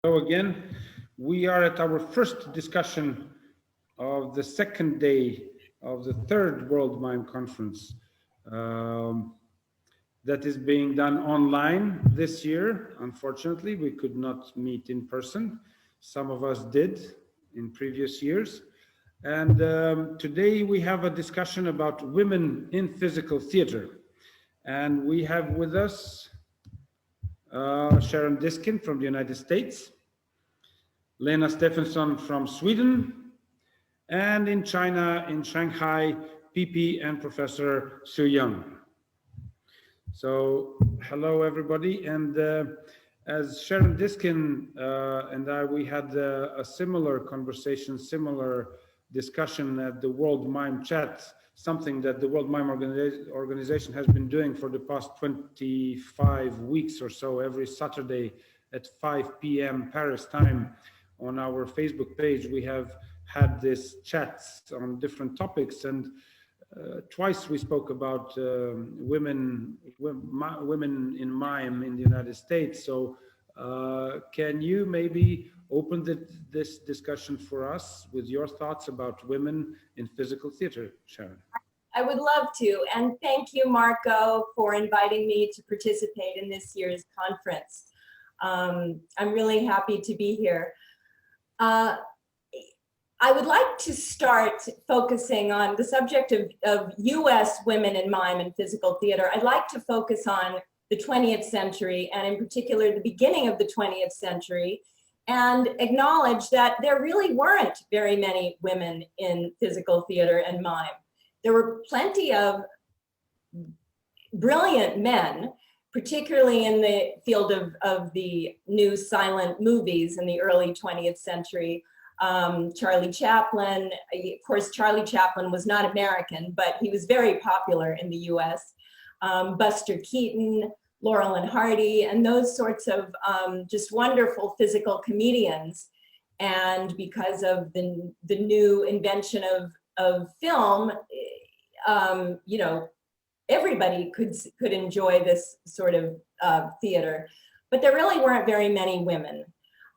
Hello again. We are at our first discussion of the second day of the third World Mime Conference that is being done online this year. Unfortunately, we could not meet in person. Some of us did in previous years. And today we have a discussion about women in physical theater. And we have with us Sharon Diskin from the United States, Lena Stefson from Sweden, and in China, in Shanghai, PIPI and Professor Xuyang. So hello everybody, and as Sharon Diskin and I, we had a similar conversation, similar discussion at the World Mime Chat, something that the World Mime Organization has been doing for the past 25 weeks or so, every Saturday at 5 p.m. Paris time. On our Facebook page, we have had this chats on different topics, and twice we spoke about women in mime in the United States. So can you maybe open this discussion for us with your thoughts about women in physical theater, Sharon? I would love to, and thank you, Marco, for inviting me to participate in this year's conference. I'm really happy to be here. I would like to start focusing on the subject of US women in mime and physical theater. I'd like to focus on the 20th century, and in particular, the beginning of the 20th century, and acknowledge that there really weren't very many women in physical theater and mime. There were plenty of brilliant men, particularly in the field of the new silent movies in the early 20th century. Charlie Chaplin, of course, Charlie Chaplin was not American, but he was very popular in the US. Buster Keaton, Laurel and Hardy, and those sorts of just wonderful physical comedians. And because of the new invention of film, you know, everybody could enjoy this sort of theater, but there really weren't very many women.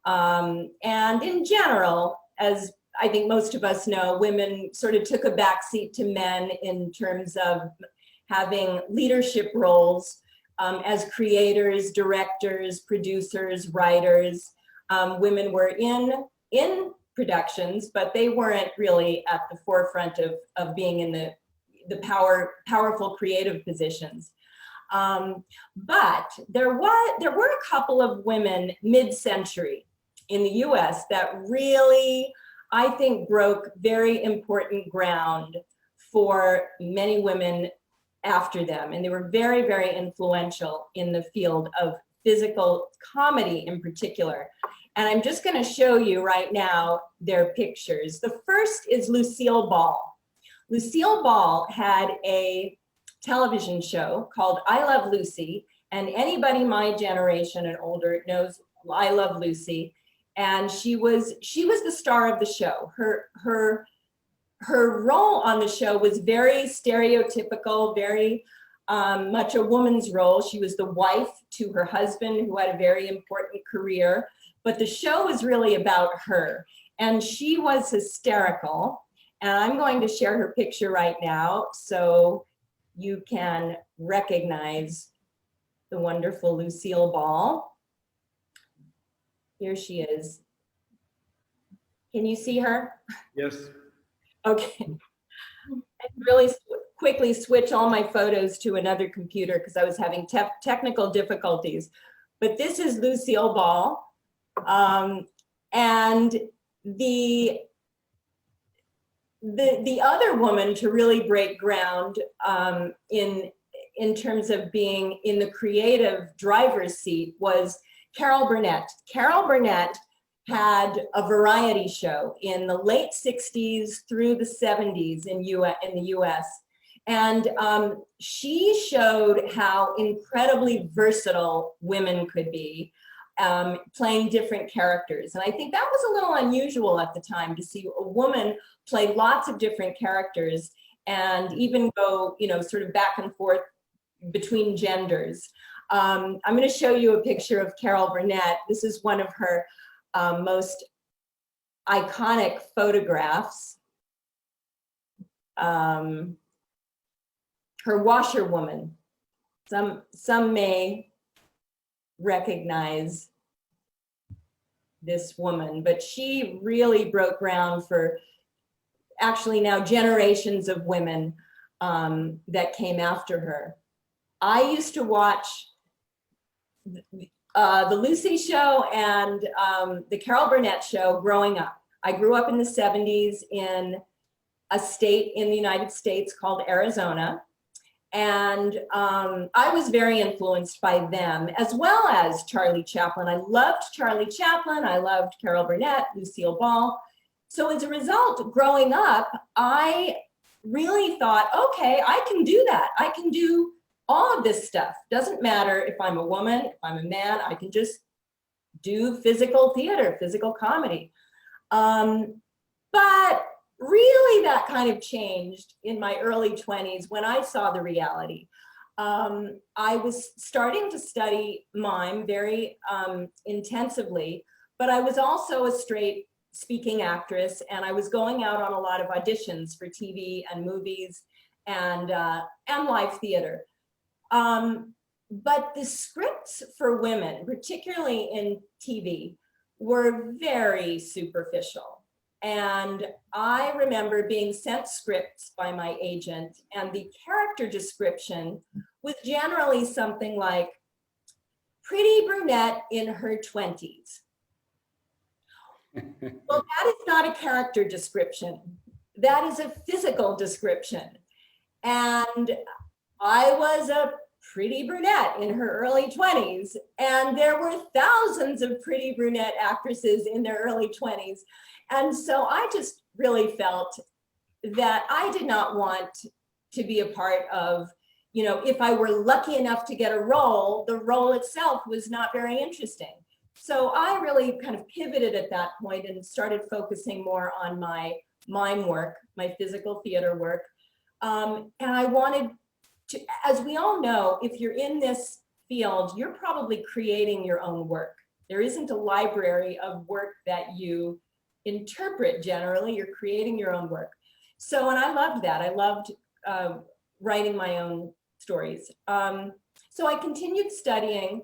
And in general, as I think most of us know, women sort of took a backseat to men in terms of having leadership roles as creators, directors, producers, writers. Women were in productions, but they weren't really at the forefront of being in the powerful creative positions. But there were a couple of women mid-century in the US that really, I think, broke very important ground for many women after them. And they were very, very influential in the field of physical comedy in particular. And I'm just going to show you right now their pictures. The first is Lucille Ball. Lucille Ball had a television show called I Love Lucy, and anybody my generation and older knows I Love Lucy. And she was the star of the show. Her role on the show was very stereotypical, very much a woman's role. She was the wife to her husband, who had a very important career, but the show was really about her. And she was hysterical. And I'm going to share her picture right now so you can recognize the wonderful Lucille Ball. Here she is. Can you see her? Yes. Okay. I really quickly switch all my photos to another computer because I was having technical difficulties. But this is Lucille Ball. And the other woman to really break ground in terms of being in the creative driver's seat was Carol Burnett. Carol Burnett had a variety show in the late 60s through the 70s in the US. And she showed how incredibly versatile women could be, playing different characters. And I think that was a little unusual at the time to see a woman play lots of different characters and even go, you know, sort of back and forth between genders. I'm going to show you a picture of Carol Burnett. This is one of her most iconic photographs, her washerwoman. Some may recognize this woman, but she really broke ground for actually now generations of women that came after her. I used to watch the Lucy Show and the Carol Burnett Show growing up. I grew up in the 70s in a state in the United States called Arizona. And I was very influenced by them, as well as Charlie Chaplin. I loved Charlie Chaplin. I loved Carol Burnett, Lucille Ball. So as a result, growing up, I really thought, okay, I can do that. I can do all of this stuff. Doesn't matter if I'm a woman, if I'm a man, I can just do physical theater, physical comedy. But really that kind of changed in my early 20s when I saw the reality. I was starting to study mime very intensively, but I was also a straight speaking actress, and I was going out on a lot of auditions for TV and movies and live theater. But the scripts for women, particularly in TV, were very superficial. And I remember being sent scripts by my agent, and the character description was generally something like pretty brunette in her 20s. Well, that is not a character description. That is a physical description. And I was a pretty brunette in her early 20s, and there were thousands of pretty brunette actresses in their early 20s. And so I just really felt that I did not want to be a part of, you know, if I were lucky enough to get a role, the role itself was not very interesting. So I really kind of pivoted at that point and started focusing more on my mime work, my physical theater work. And I wanted to, as we all know, if you're in this field, you're probably creating your own work. There isn't a library of work that you interpret generally, you're creating your own work. So, and I loved that. I loved writing my own stories. So I continued studying,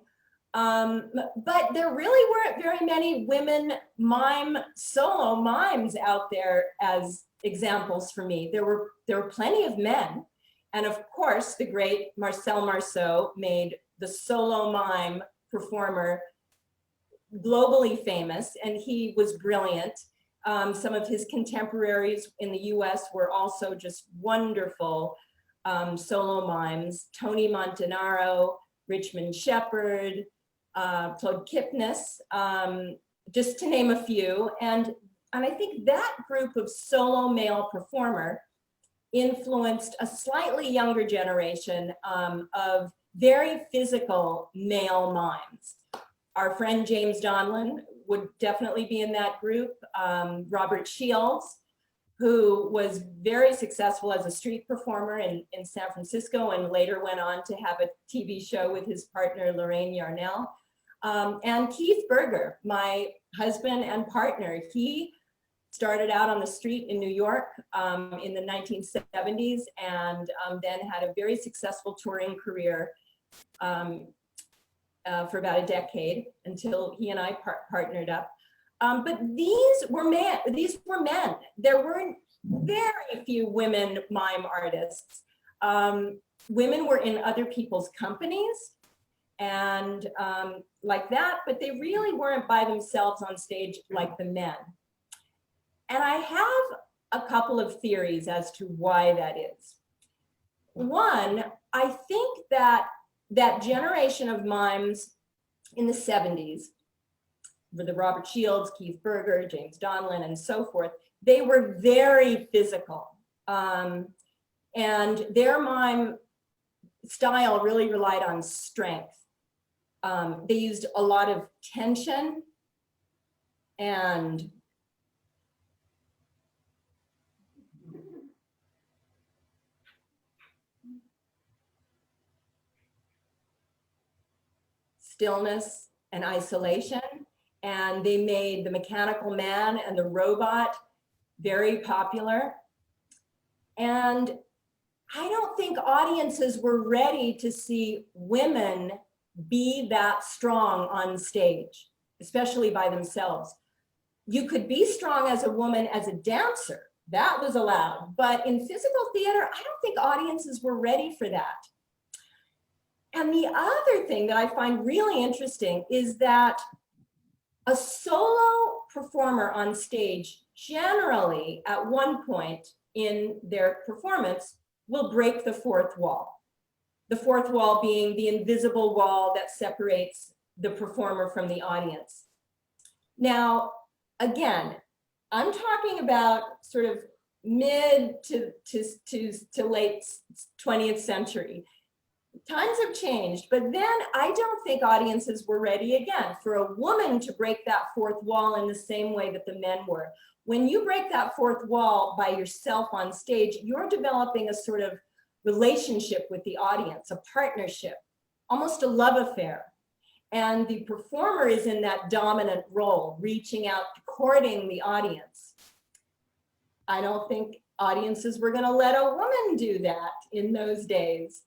but there really weren't very many women solo mimes out there as examples for me. There were plenty of men. And of course, the great Marcel Marceau made the solo mime performer globally famous, and he was brilliant. Some of his contemporaries in the US were also just wonderful solo mimes. Tony Montanaro, Richmond Shepard, Claude Kipnis, just to name a few. And I think that group of solo male performer influenced a slightly younger generation of very physical male mimes. Our friend James Donlin would definitely be in that group. Robert Shields, who was very successful as a street performer in San Francisco and later went on to have a TV show with his partner Lorraine Yarnell. And Keith Berger, my husband and partner. He started out on the street in New York in the 1970s and then had a very successful touring career for about a decade until he and I partnered up. But these were men. There weren't very few women mime artists. Women were in other people's companies and like that, but they really weren't by themselves on stage like the men. And I have a couple of theories as to why that is. One, I think that generation of mimes in the 70s, with the Robert Shields, Keith Berger, James Donlin, and so forth, they were very physical. And their mime style really relied on strength. They used a lot of tension and stillness and isolation. and they made The Mechanical Man and The Robot very popular. And I don't think audiences were ready to see women be that strong on stage, especially by themselves. You could be strong as a woman as a dancer, that was allowed, but in physical theater, I don't think audiences were ready for that. And the other thing that I find really interesting is that a solo performer on stage generally at one point in their performance will break the fourth wall. The fourth wall being the invisible wall that separates the performer from the audience. Now, again, I'm talking about sort of mid to late 20th century. Times have changed, but then I don't think audiences were ready again for a woman to break that fourth wall in the same way that the men were. When you break that fourth wall by yourself on stage, you're developing a sort of relationship with the audience, a partnership, almost a love affair. And the performer is in that dominant role, reaching out, courting the audience. I don't think audiences were going to let a woman do that in those days.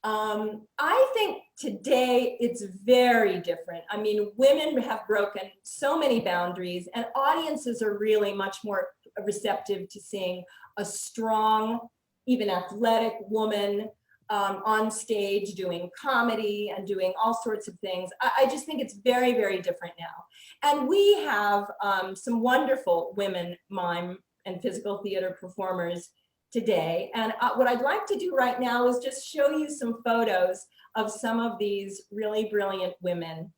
I think today it's very different. I mean, women have broken so many boundaries, and audiences are really much more receptive to seeing a strong, even athletic woman on stage doing comedy and doing all sorts of things. I just think it's very, very different now. And we have some wonderful women mime and physical theater performers today. And what I'd like to do right now is just show you some photos of some of these really brilliant women.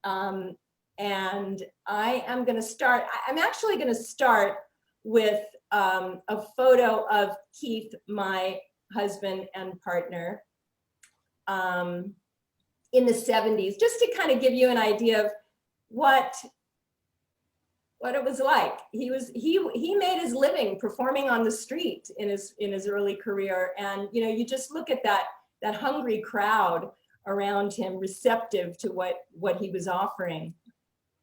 And I am going to start, I'm actually going to start with a photo of Keith, my husband and partner, in the 70s, just to kind of give you an idea of what it was like. He made his living performing on the street in his early career, and you know, you just look at that hungry crowd around him, receptive to what he was offering.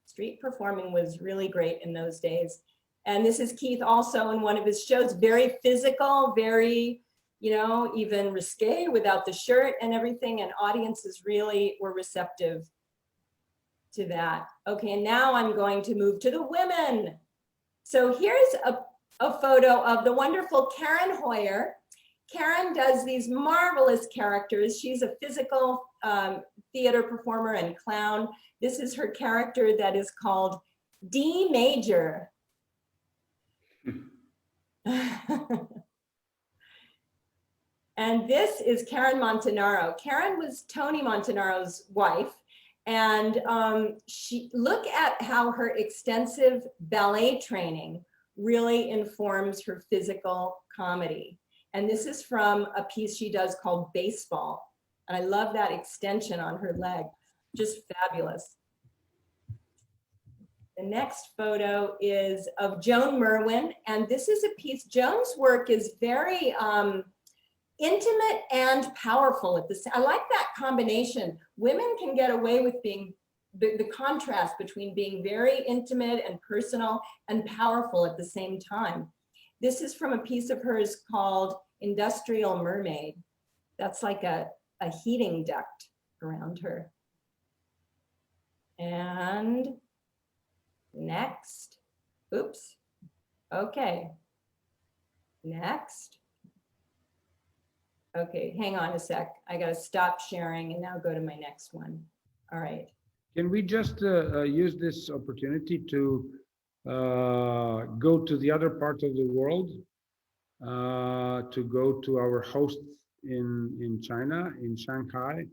Street performing was really great in those days. And this is Keith also in one of his shows, very physical, very, you know, even risque without the shirt and everything, and audiences really were receptive to that. Okay, and now I'm going to move to the women. So here's a photo of the wonderful Karen Hoyer. Karen does these marvelous characters. She's a physical theater performer and clown. This is her character that is called D Major. And this is Karen Montanaro. Karen was Tony Montanaro's wife. And look at how her extensive ballet training really informs her physical comedy. And this is from a piece she does called Baseball. And I love that extension on her leg, just fabulous. The next photo is of Joan Merwin. And this is a piece, Joan's work is very intimate and powerful at the same. I like that combination. Women can get away with being the contrast between being very intimate and personal and powerful at the same time. This is from a piece of hers called Industrial Mermaid. That's like a heating duct around her. And next, oops, okay, next. Okay, hang on a sec. I gotta stop sharing and now go to my next one. All right. Can we just use this opportunity to go to the other part of the world, to go to our hosts in China, in Shanghai,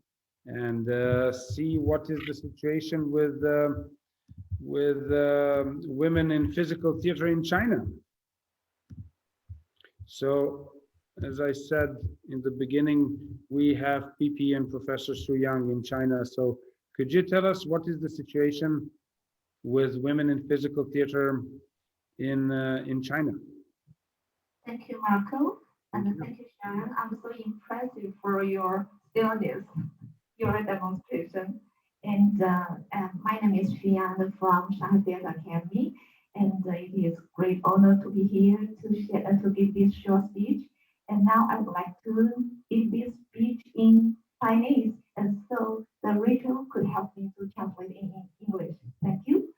and see what is the situation with women in physical theater in China. So, as I said in the beginning, we have PIPI and Professor Xuyang in China. So could you tell us what is the situation with women in physical theater in China? Thank you, Marco, and thank you, Sharon. I'm so impressed for your stillness, your demonstration. And my name is Xuyang from Shanghai Theatre Academy, and it is a great honor to be here to give this short speech. And now I would like to give this speech in Chinese, and so the Rachel could help me to translate in English. Thank you.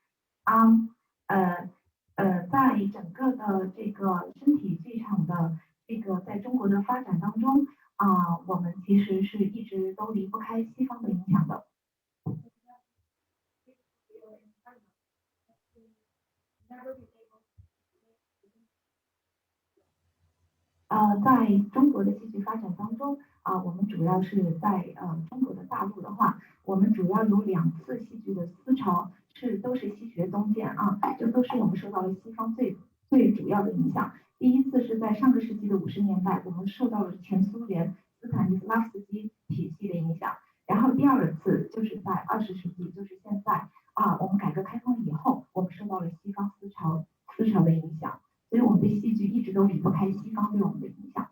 在整个的这个身体剧场的这个在中国的发展当中我们其实是一直都离不开西方的影响的。在中国的戏剧发展当中我们主要是在中国的大陆的话，我们主要有2次戏剧的思潮都是西学东渐这都是我们受到了西方最主要的影响。第一次是在上个世纪的50年代，我们受到了前苏联斯坦尼斯拉夫斯基体系的影响。然后第2次就是在20世纪，就是现在我们改革开放以后，我们受到了西方思潮的影响，所以我们的戏剧一直都离不开西方对我们的影响。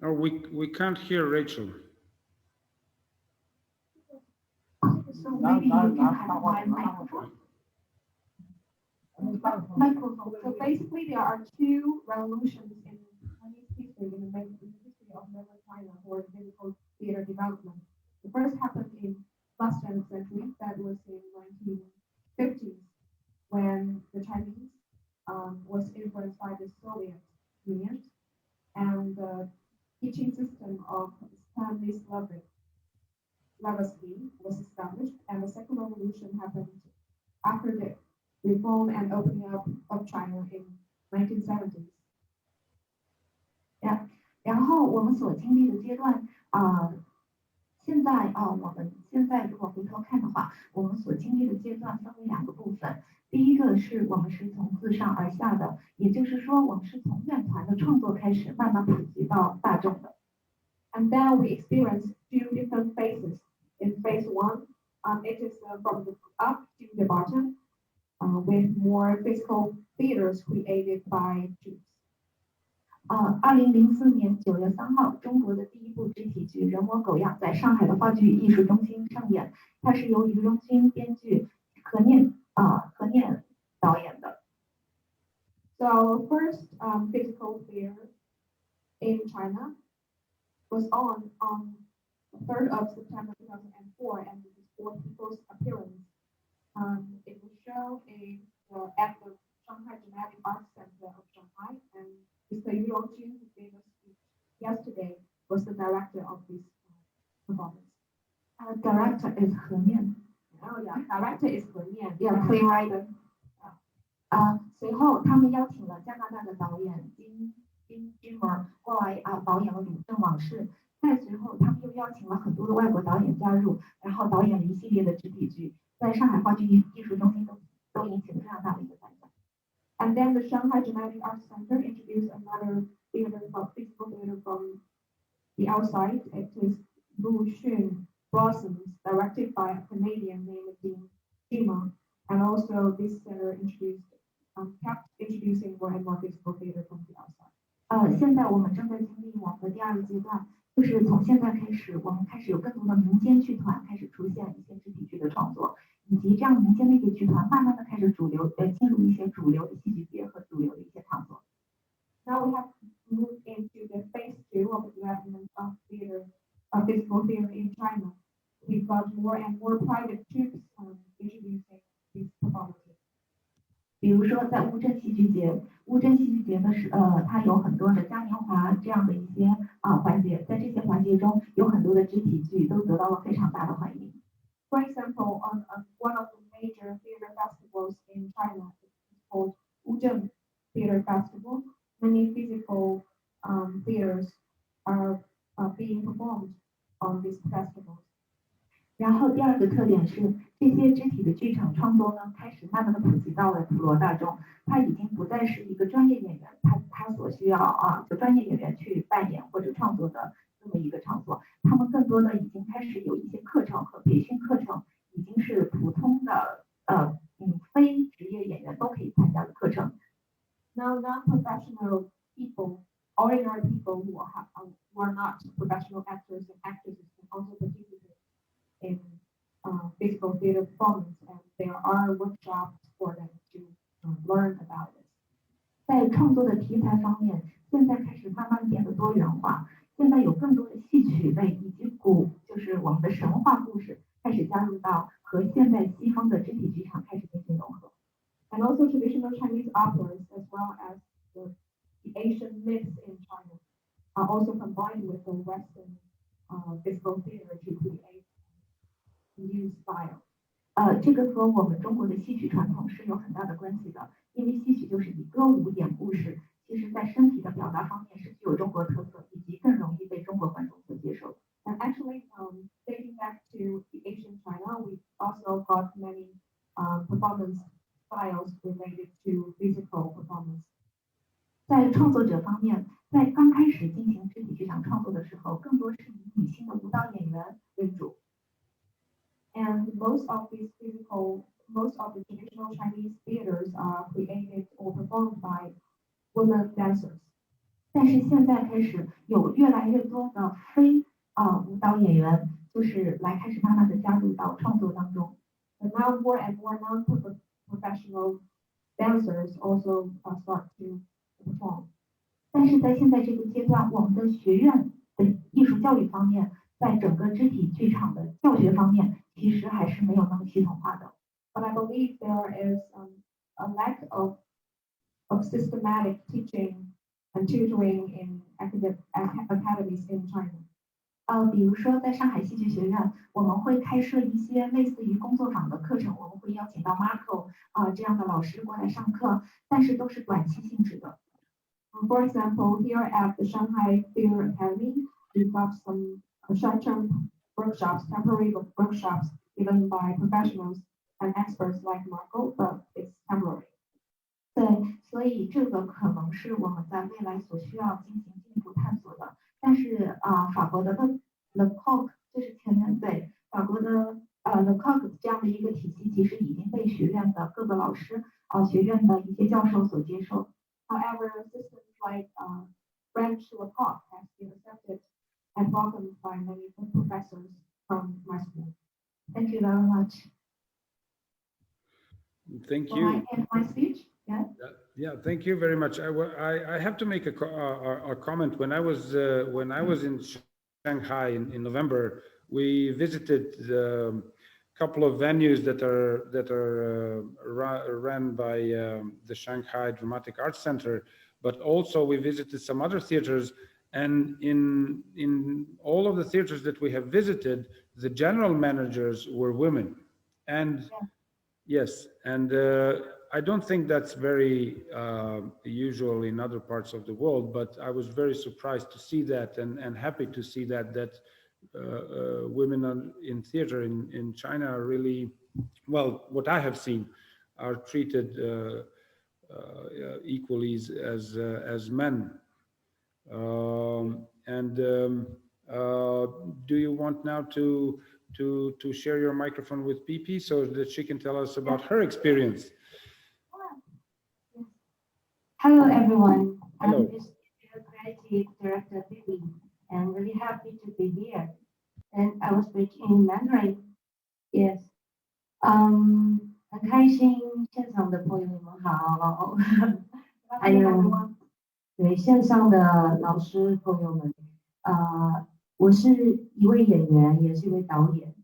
Oh, we can't hear Rachel. So maybe you can have my microphone. So basically, there are 2 revolutions in Chinese history, in the history of modern China for physical theater development. The first happened in last century, that was in 1950s, when the Chinese was influenced by the Soviet Union, and the teaching system of Stanislavski was established, and the second revolution happened after the reform and opening up of China in 1970s. 然后我们所经历的阶段现在我们现在如果回头看的话，我们所经历的阶段分为2个部分。第一个是我们是从自上而下的，也就是说我们是从院团的创作开始，慢慢普及到大众的。And then we experience 2 different phases. In phase 1, it is from the up to the bottom, with more physical theaters created by Jews. 2004年9月3号，中国的第1部肢体剧《人模狗样》在上海的话剧艺术中心上演，它是由余荣君编剧，何念导演的。So first physical theater in China was on 3rd of September 2004, and it is for people's appearance. It was shown at the Shanghai Dramatic Arts Center of Shanghai, and Mr. Yu Rongjun, who gave us speech yesterday, was the director of this performance. Director is He Nian. Oh yeah, director is He Nian. Yeah, playwright. 随后他们邀请了加拿大的导演金门过来导演了《鲁镇往事》。再随后，他们又邀请了很多的外国导演加入，然后导演了一系列的肢体剧，在上海话剧艺术中心都引起了非常大的一个反响。And then the Shanghai Dramatic Arts Center introduced another physical theater from the outside. It is Lu Xun Blossoms, directed by a Canadian named Dean Jima, and also this center kept introducing more and more physical theater from the outside. 现在我们正在经历我们的第2个阶段，就是从现在开始，我们开始有更多的民间剧团开始出现一些肢体剧的创作，以及这样民间的一些剧团慢慢的开始进入一些主流的戏剧界和主流的一些场所。Now we have moved into the phase 2 of the development of physical theater in China. We've got more and more private troops introducing these performances. 比如说在乌镇戏剧节呢它有很多的嘉年华这样的一些环节，在这些环节中有很多的肢体剧都得到了非常大的欢迎。For example, on one of the major theater festivals in China, it's called Wuzhen Theater Festival. Many physical theaters are being performed on this festival. 然后第2个特点是，这些肢体的剧场创作呢，开始慢慢的普及到了普罗大众。它已经不再是一个专业演员，他所需要就专业演员去扮演或者创作的这么一个场所。他们更多的已经开始有一些课程和培训课程，已经是普通的非职业演员都可以参加的课程。Now non-professional people ordinary people who are not professional actors and actresses can also participate in physical theater performance, and there are workshops for them to learn about it. 在创作的题材方面，现在开始慢慢变得多元化。现在有更多的戏曲类以及就是我们的神话故事开始加入到和现代西方的肢体剧场开始进行融合。And also traditional Chinese operas as well as the Asian myths in China are also combined with the Western physical theater to create new style. 这个和我们中国的戏曲传统是有很大的关系的，因为戏曲就是以歌舞演故事，其实在身体的表达方面是具有中国特色，以及更容易被中国观众所接受。And actually, dating back to the Asian China, we also got many performance styles related to physical performance. 在创作者方面，在刚开始进行肢体剧场创作的时候，更多是以女性的舞蹈演员为主。And most of the traditional Chinese theaters are created or performed by women dancers. 但是现在开始有越来越多的非舞蹈演员，就是开始慢慢的加入到创作当中。And now more and more non-professional dancers also start to perform. 但是在现在这个阶段，我们的学院的艺术教育方面，在整个肢体剧场的教学方面，其实还是没有那么系统化的。But I believe there is a lack of systematic teaching and tutoring in academies in China. 比如说在上海戏剧学院，我们会开设一些类似于工作坊的课程，我们会邀请到 Marco 这样的老师过来上课，但是都是短期性质的。For example, here at the Shanghai Theatre Academy, we've got some short-term workshops, temporary workshops given by professionals and experts like Marco, but it's temporary. 对，所以这个可能是我们在未来所需要进一步探索的。但是法国的 Le Coq 就是前面对法国的Le Coq 这样的一个体系，其实已经被学院的各个老师学院的一些教授所接受。However, systems like French Le Coq has been accepted and welcomed by many professors from my school. Thank you very much. Thank you. Will I end my speech? Yeah, thank you very much. I have to make a comment. When I was in Shanghai in November, we visited a couple of venues that are run by the Shanghai Dramatic Arts Center, but also we visited some other theaters. And in all of the theaters that we have visited, the general managers were women. And yes, and I don't think that's very usual in other parts of the world, but I was very surprised to see that and happy to see that women in theater in China are really, well, what I have seen, are treated equally as men. Do you want now to share your microphone with PIPI so that she can tell us about her experience? Hello, everyone. Hello. I'm the creative director PIPI, and really happy to be here. And I will speak in Mandarin. Yes. 很开心，现场的朋友们好，还有对线上的老师朋友们，我是一位演员，也是一位导演，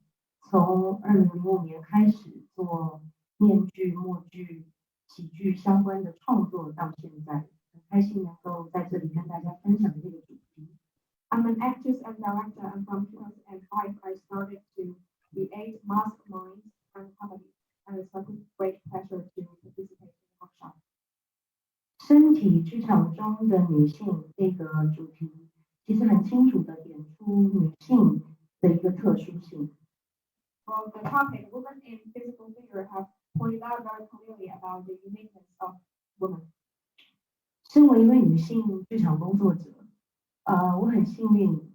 从2005年开始做面剧、默剧、喜剧相关的创作到现在，很开心能够在这里跟大家分享这个主题。I'm an actress and director, and from 2005 I started to create mask mimes and comedy, and it's a great pleasure to participate in the workshop. 身体剧场中的女性这个主题，其实很清楚地点出女性的一个特殊性。Well, the topic women in physical theater have pointed out very clearly about the uniqueness of women. 身为一位女性剧场工作者，我很幸运，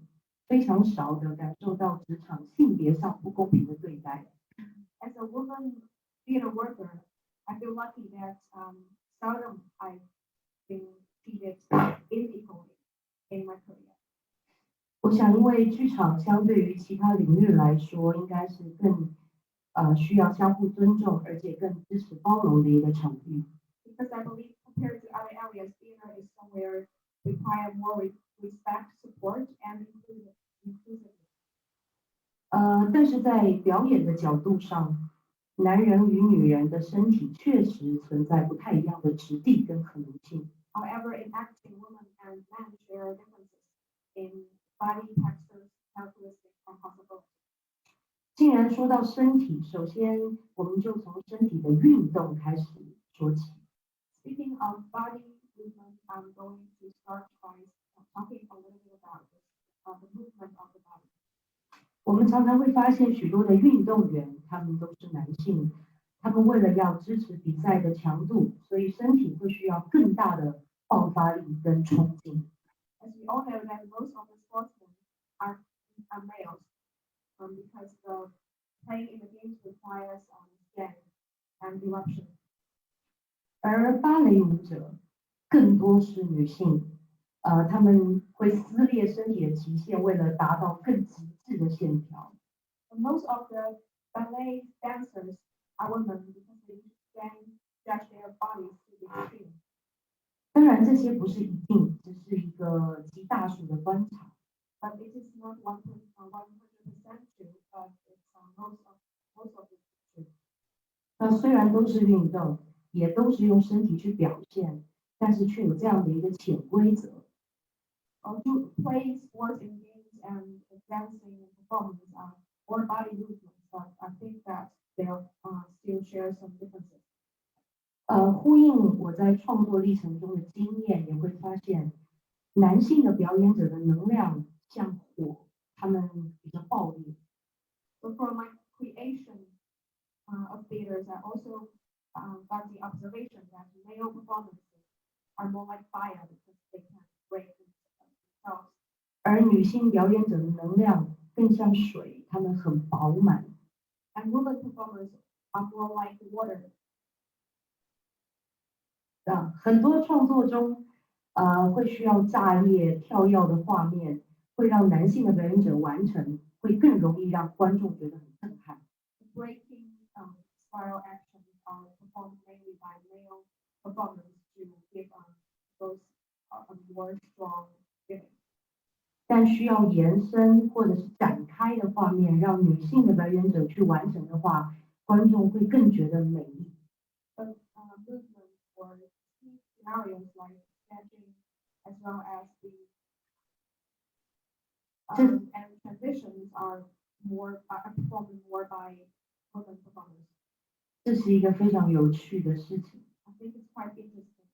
非常少的感受到职场性别上不公平的对待。As a woman theater worker, I feel lucky that seldom I've been treated unequally. 我想，因为剧场相对于其他领域来说，应该是更需要相互尊重，而且更支持包容的一个场域。Because I believe compared to other areas, theater is somewhere require more respect, support, and inclusiveness. 但是在表演的角度上，男人与女人的身体确实存在不太一样的质地跟可能性。However, in acting, women and men share differences in body textures, characteristics, and possibilities. 既然说到身体，首先我们就从身体的运动开始说起。Speaking of body movement, I'm going to start by talking a little bit about the movement of the body. 我们常常会发现许多的运动员，他们都是男性，他们为了要支持比赛的强度，所以身体会需要更大的爆发力跟冲劲。As we all know that most of the sportsmen are males, because the playing in the games requires strength and eruption. 而芭蕾舞者更多是女性，他们会撕裂身体的极限，为了达到更极致的线条。And most of the ballet dancers are women because they can stretch their bodies to the extreme. 当然，这些不是一定，只是一个极大数的观察。But it is not 100% true, but it's most of it true. 那虽然都是运动，也都是用身体去表现，但是却有这样的一个潜规则。To play sports in games and dancing and performance or body movements, but I think that they still share some differences. 呼应我在创作历程中的经验，也会发现，男性的表演者的能量像火，他们比较暴烈。So for my creation of theaters, I also got the observation that male performances are more like fire because they can break themselves. 而女性表演者的能量更像水，她们很饱满。And women performers are more like water. 很多创作中，会需要炸裂、跳跃的画面，会让男性的表演者完成，会更容易让观众觉得很震撼。Breaking spiral actions are performed mainly by male performers to give those a more strong feeling. 但需要延伸或者是展开的画面，让女性的表演者去完成的话，观众会更觉得美丽。But movements or scenarios like sketching, as well as the and transitions are performed more by women performers. 这是一个非常有趣的事情。I think it's quite interesting.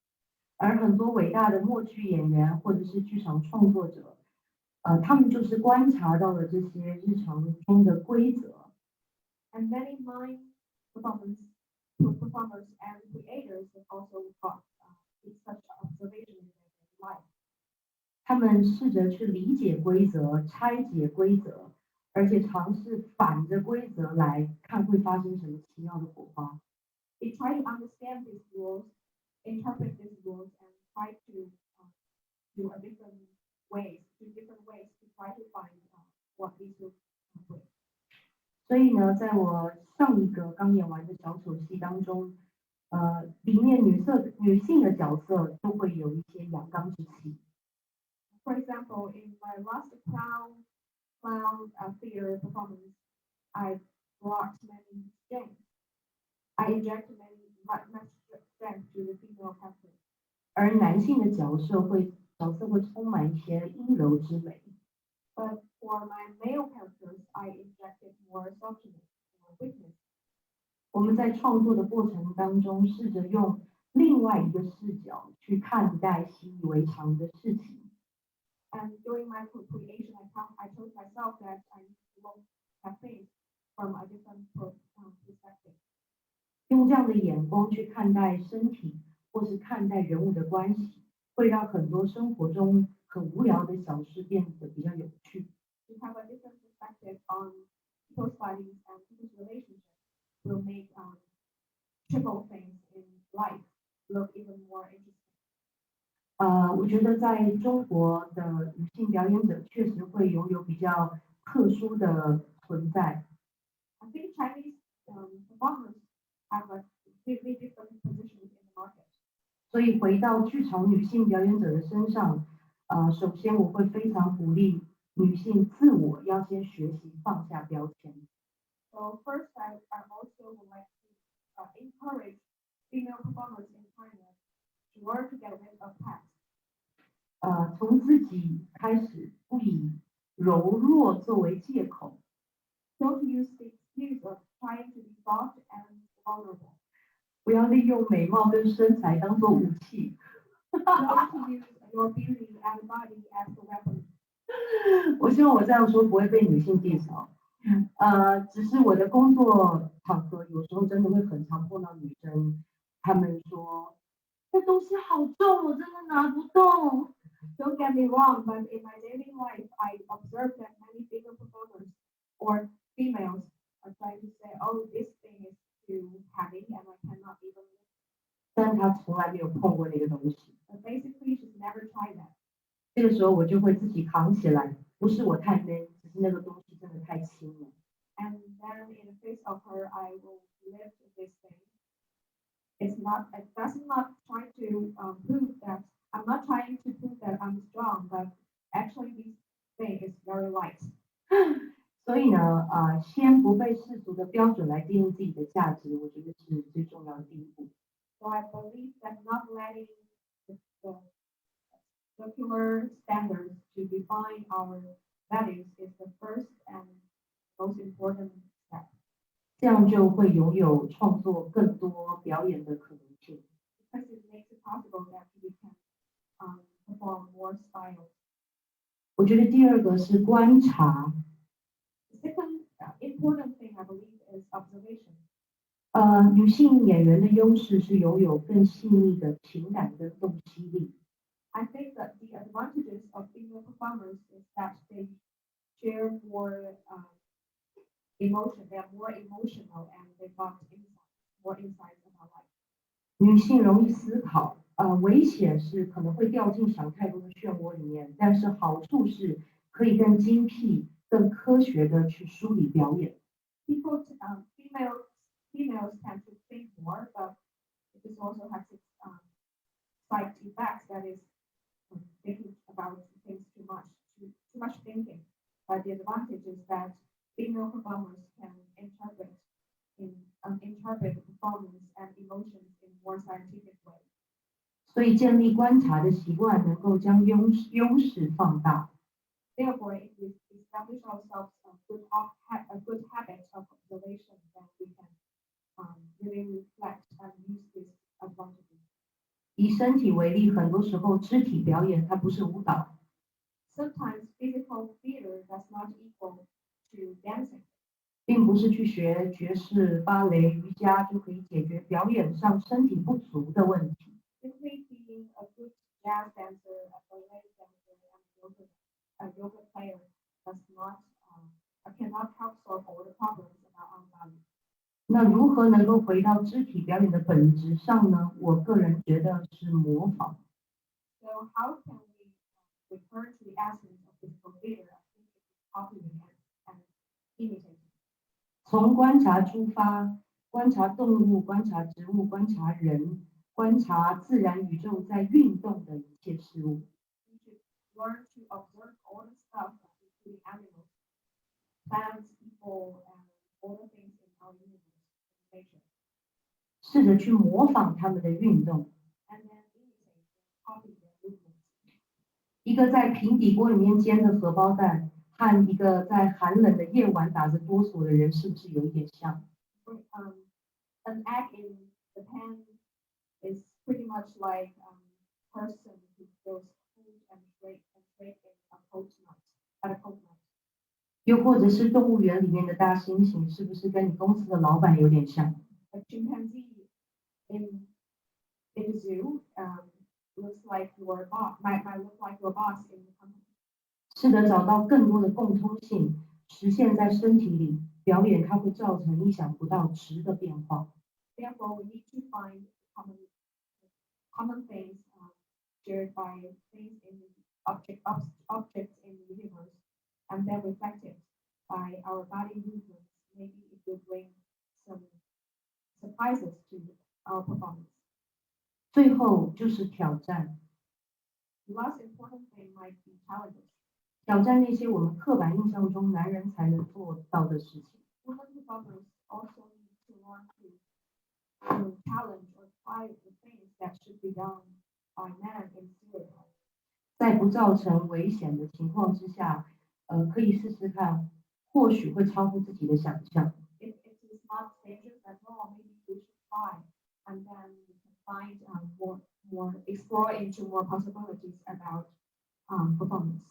而很多伟大的默剧演员或者是剧场创作者，他们就是观察到了这些日常中的规则。And many mime performers and creators have also got such observation in their life. 他们试着去理解规则，拆解规则，而且尝试反着规则来看会发生什么奇妙的火花。They try to understand these rules, interpret these rules, and try to do different ways to try to find what these rules bring. 所以呢，在我上一个刚演完的小丑戏当中，里面女性的角色都会有一些阳刚之气。For example, in my last clown theater performance, I brought many strength. I inject much strength to the female character. 而男性的角色会充满一些阴柔之美。But for my male characters, I injected more softness, more weakness. 我们在创作的过程当中，试着用另外一个视角去看待习以为常的事情。And during my creation, I told myself that I need to look at things from a different perspective. 用这样的眼光去看待身体，或是看待人物的关系，会让很多生活中很无聊的小事变得比较有趣。To have a different perspective on people's bodies and people's relationships will make trivial things in life look even more interesting. 我觉得在中国的女性表演者确实会拥有比较特殊的存在。I think Chinese performers have a completely different position in the market. 所以回到剧场女性表演者的身上，首先我会非常鼓励女性自我要先学习放下标签。So first, I also would like to encourage female performers in China to learn to get rid of past. 从自己开始，不以柔弱作为借口。Don't use the excuse of trying to be soft and vulnerable. 不要利用美貌跟身材当做武器。Don't use your beauty and body as the weapon. 我希望我这样说不会被女性 diss 哦。只是我的工作场合有时候真的会很常碰到女生，她们说这东西好重，我真的拿不动。Don't get me wrong, but in my daily life, I observe that many female performers or females are trying to say, "Oh, this thing is too heavy, and I cannot even lift." 但她从来没有碰过那个东西。But basically, she's never tried that. 这个时候我就会自己扛起来，不是我太 man， 只是那个东西真的太轻了。And then in the face of her, I will lift this thing. It does not try to prove that I'm not trying to prove that I'm strong, but actually this thing is very light. 所以呢，先不被世俗的标准来定义自己的价值，我觉得是最重要的第一步。So I believe that not letting the secular standards to define our values is the first and most important step. 这样就会拥有创作更多表演的可能性。Because it makes it possible that we can perform more styles. 我觉得第二个是观察。The second important thing I believe is observation. 女性演员的优势是拥有更细腻的情感跟洞悉力。I think that the advantages of female performers is that they share more emotion. They are more emotional and they got more insights about life. 女性容易思考，危险是可能会掉进想太多的漩涡里面，但是好处是可以更精辟、更科学的去梳理表演。Females tend to think more, but this also has its side effects. That is thinking about things too much thinking. But the advantage is that female performers can interpret the performance and emotions in more scientific way. 所以建立观察的习惯，能够将优势放大。Therefore, if we establish ourselves a good habit of observation, then we can really reflect and use these advantages. 以身体为例，很多时候肢体表演它不是舞蹈。Sometimes physical theater does not equal to dancing. 并不是去学爵士、芭蕾、瑜伽就可以解决表演上身体不足的问题。Simply being a good jazz dancer, a ballet dancer, and a yoga player cannot help solve all the problems about our body. 那如何能够回到肢体表演的本质上呢？我个人觉得是模仿。So how can we return to the essence of physical theater? I think it is copying and imitating. 从观察出发，观察动物，观察植物，观察人，观察自然宇宙在运动的一切事物。We should learn to observe all the stuff, including animals, plants, people, and all the things in our universe, in nature. 试着去模仿他们的运动。And then imitate and copy their movements. 一个在平底锅里面煎的荷包蛋，和一个在寒冷的夜晚打着哆嗦的人，是不是有一点像？ An egg in the pan is pretty much like a person who feels cold and shake in a cold night. 又或者是动物园里面的大猩猩，是不是跟你公司的老板有点像？ A chimpanzee in the zoo looks like your boss. Might look like your boss in the company. 试着找到更多的共通性，实现在身体里表演，它会造成意想不到质的变化。Therefore, we need to find common things shared by things in the objects in the universe, and then reflected by our body movements. Maybe it will bring some surprises to our performance. 最后就是挑战， The last important thing might be challenges. 挑战那些我们刻板印象中男人才能做到的事情。 Women performers also need to learn to challenge or try the things that should be done by men in stereotypes. 在不造成危险的情况之下，可以试试看，或许会超乎自己的想象。 If it is not dangerous at all, maybe we should try, and then we can find more explore into more possibilities about performance.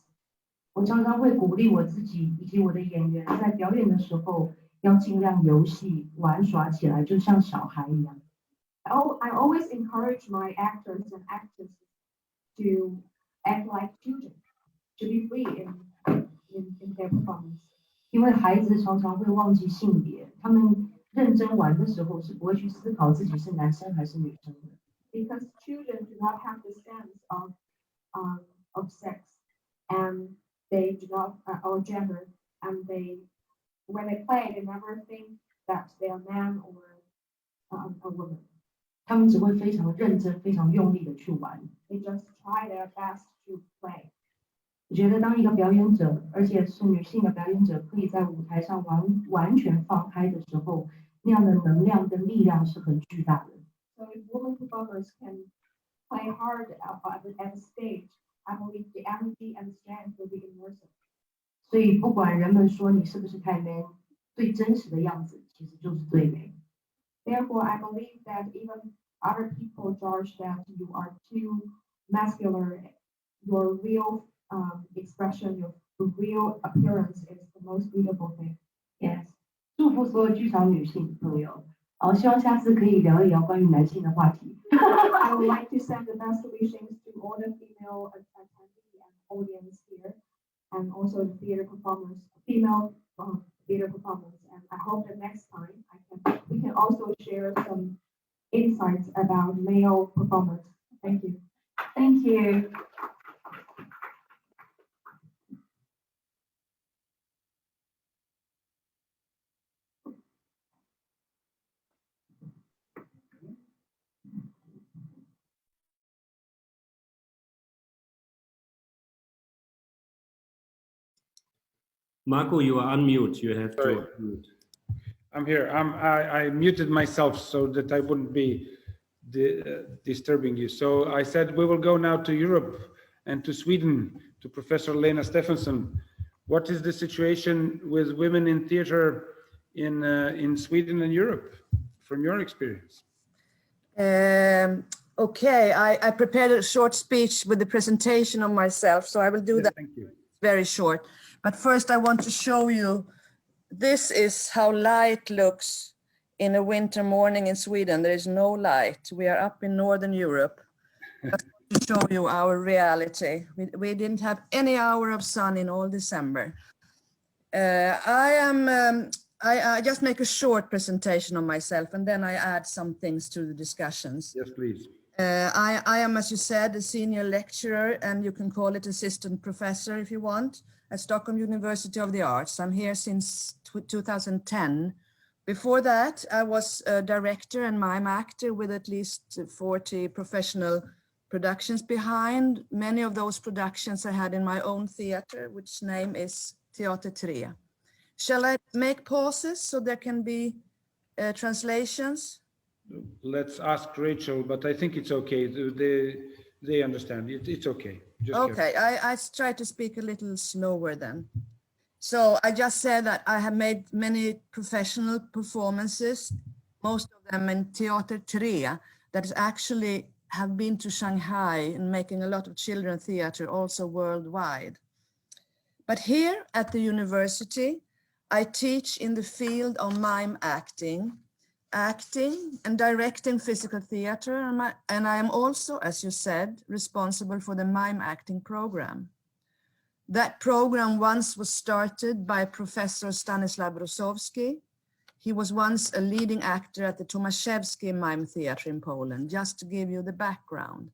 我常常会鼓励我自己以及我的演员，在表演的时候要尽量游戏玩耍起来，就像小孩一样。I always encourage my actors and actresses to act like children, to be free in their performance. 因为孩子常常会忘记性别，他们认真玩的时候是不会去思考自己是男生还是女生的。Because children do not have the sense of sex, and they do not or gender, and when they play, they never think that they are man or a woman. 他们只会非常认真、非常用力的去玩。 They just try their best to play. 我觉得当一个表演者，而且是女性的表演者，可以在舞台上完全放开的时候，那样的能量跟力量是很巨大的。So if women performers can play hard at the stage, I believe the energy and strength will be immersive. 所以不管人们说你是不是太 man， 最真实的样子其实就是最美。 Therefore, I believe that even other people judge that you are too muscular, your real expression, your real appearance is the most beautiful thing. Yes， 祝福所有剧场女性朋友。希望下次可以聊一聊关于男性的话题。I would like to send the best wishes to all the female attendees and audience here, and also the theater performers, female theater performers. And I hope that next time we can also share some insights about male performers. Thank you. Thank you. Marco, you are unmute. You have to mute. I'm here. I muted myself so that I wouldn't be disturbing you. So I said we will go now to Europe and to Sweden, to Professor Lena Stefson. What is the situation with women in theater in Sweden and Europe, from your experience? Okay, I prepared a short speech with the presentation of myself, so I will do Yes, that thank you. very short. But first I want to show you, this is how light looks in a winter morning in Sweden. There is no light. We are up in Northern Europe. But to show you our reality. We didn't have any hour of sun in all December. I just make a short presentation of myself, and then I add some things to the discussions. Yes, please. I am, as you said, a senior lecturer, and you can call it assistant professor if you want, at Stockholm University of the Arts. I'm here since 2010. Before that, I was a director and mime actor with at least 40 professional productions behind. Many of those productions I had in my own theater, which name is Teater 3. Shall I make pauses so there can be translations? Let's ask Rachel, but I think it's okay. They understand. It's okay. Just okay, I try to speak a little slower then. So I just said that I have made many professional performances, most of them in Teater 3, that is actually have been to Shanghai and making a lot of children theater also worldwide. But here at the university, I teach in the field of mime acting and directing physical theater, and I am also, as you said, responsible for the mime acting program. That program once was started by Professor Stanislaw Brosowski. He was once a leading actor at the Tomaszewski Mime Theatre in Poland, just to give you the background.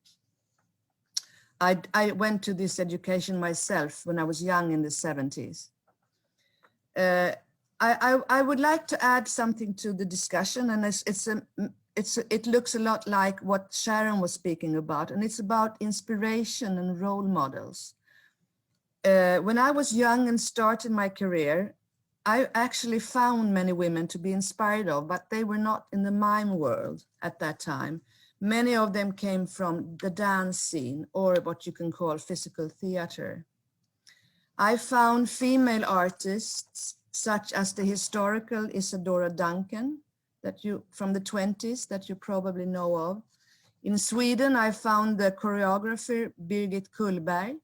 I went to this education myself when I was young in the 70s. I would like to add something to the discussion, and it looks a lot like what Sharon was speaking about, and it's about inspiration and role models. When I was young and started my career, I actually found many women to be inspired of, but they were not in the mime world at that time. Many of them came from the dance scene, or what you can call physical theater. I found female artists such as the historical Isadora Duncan, from the 20s, that you probably know of. In Sweden, I found the choreographer Birgit Kullberg.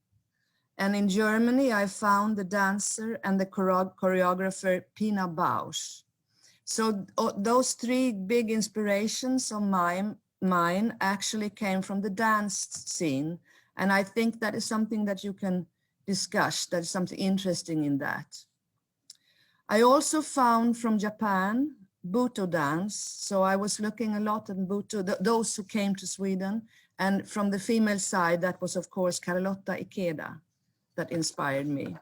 And in Germany, I found the dancer and the choreographer Pina Bausch. So those three big inspirations of mine actually came from the dance scene. And I think that is something that you can discuss. There's something interesting in that. I also found from Japan, Buto dance. So I was looking a lot at Buto, those who came to Sweden. And from the female side, that was of course Carlotta Ikeda that inspired me.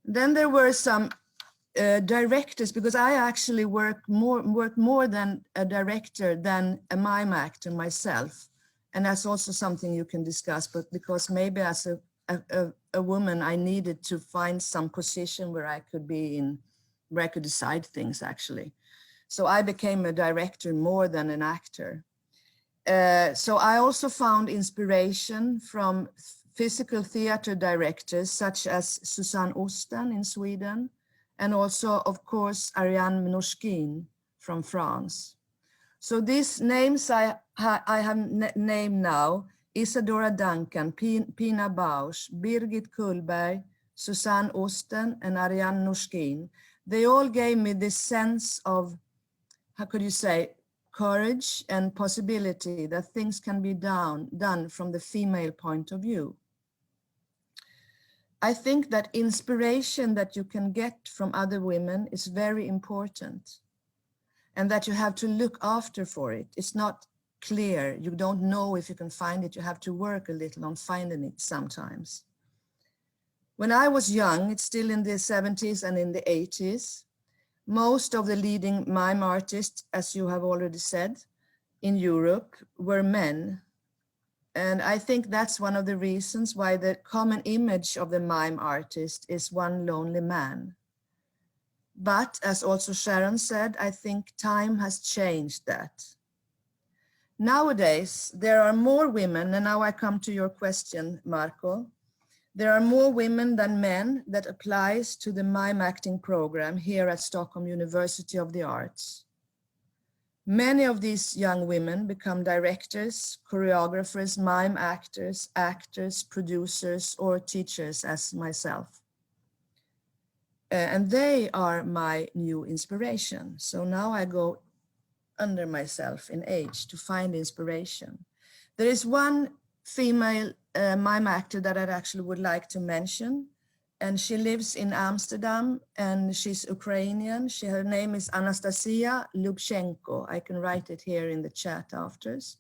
Then there were some directors, because I actually work more than a director than a mime actor myself. And that's also something you can discuss, but because maybe as a woman, I needed to find some position where I could be in, where I could decide things actually. So I became a director more than an actor. So I also found inspiration from physical theater directors such as Susanne Osten in Sweden, and also, of course, Ariane Mnouchkine from France. So these names I have named now: Isadora Duncan, Pina Bausch, Birgit Kullberg, Susanne Osten, and Ariane Mnouchkine. They all gave me this sense of, how could you say, courage and possibility that things can be done from the female point of view. I think that inspiration that you can get from other women is very important, and that you have to look after for it. It's not clear. You don't know if you can find it. You have to work a little on finding it sometimes. When I was young, it's still in the 70s and in the 80s, most of the leading mime artists, as you have already said, in Europe were men. And I think that's one of the reasons why the common image of the mime artist is one lonely man. But as also Sharon said, I think time has changed that. Nowadays, there are more women, and now I come to your question, Marco. There are more women than men that applies to the mime acting program here at Stockholm University of the Arts. Many of these young women become directors, choreographers, mime actors, producers, or teachers as myself. And they are my new inspiration. So now I go under myself in age to find inspiration. There is one female mime actor that I actually would like to mention, and she lives in Amsterdam, and she's Ukrainian. Her name is Anastasia Lubchenko. I can write it here in the chat afters.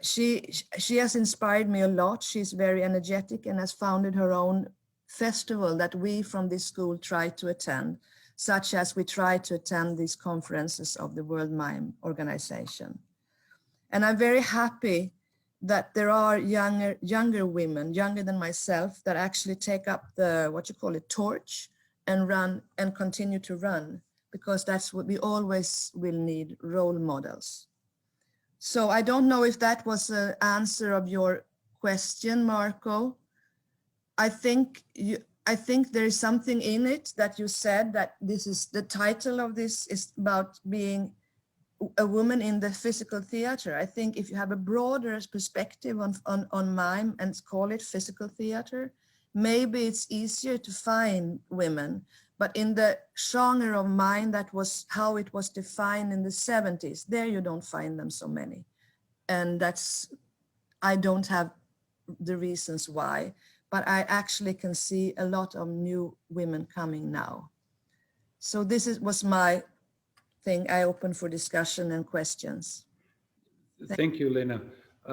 She has inspired me a lot. She's very energetic and has founded her own festival that we from this school try to attend, such as we try to attend these conferences of the World Mime Organization. And I'm very happy that there are younger women, younger than myself, that actually take up the, what you call it, torch, and run and continue to run, because that's what we always will need, role models. So I don't know if that was an answer of your question, Marco. I think there is something in it that you said, that this is the title of this is about being a woman in the physical theater. I think if you have a broader perspective on mime and call it physical theater, maybe it's easier to find women. But in the genre of mime, that was how it was defined in the 70s, there you don't find them so many. And I don't have the reasons why, but I actually can see a lot of new women coming now. So this was my thing. I open for discussion and questions. Thank you, Lena. We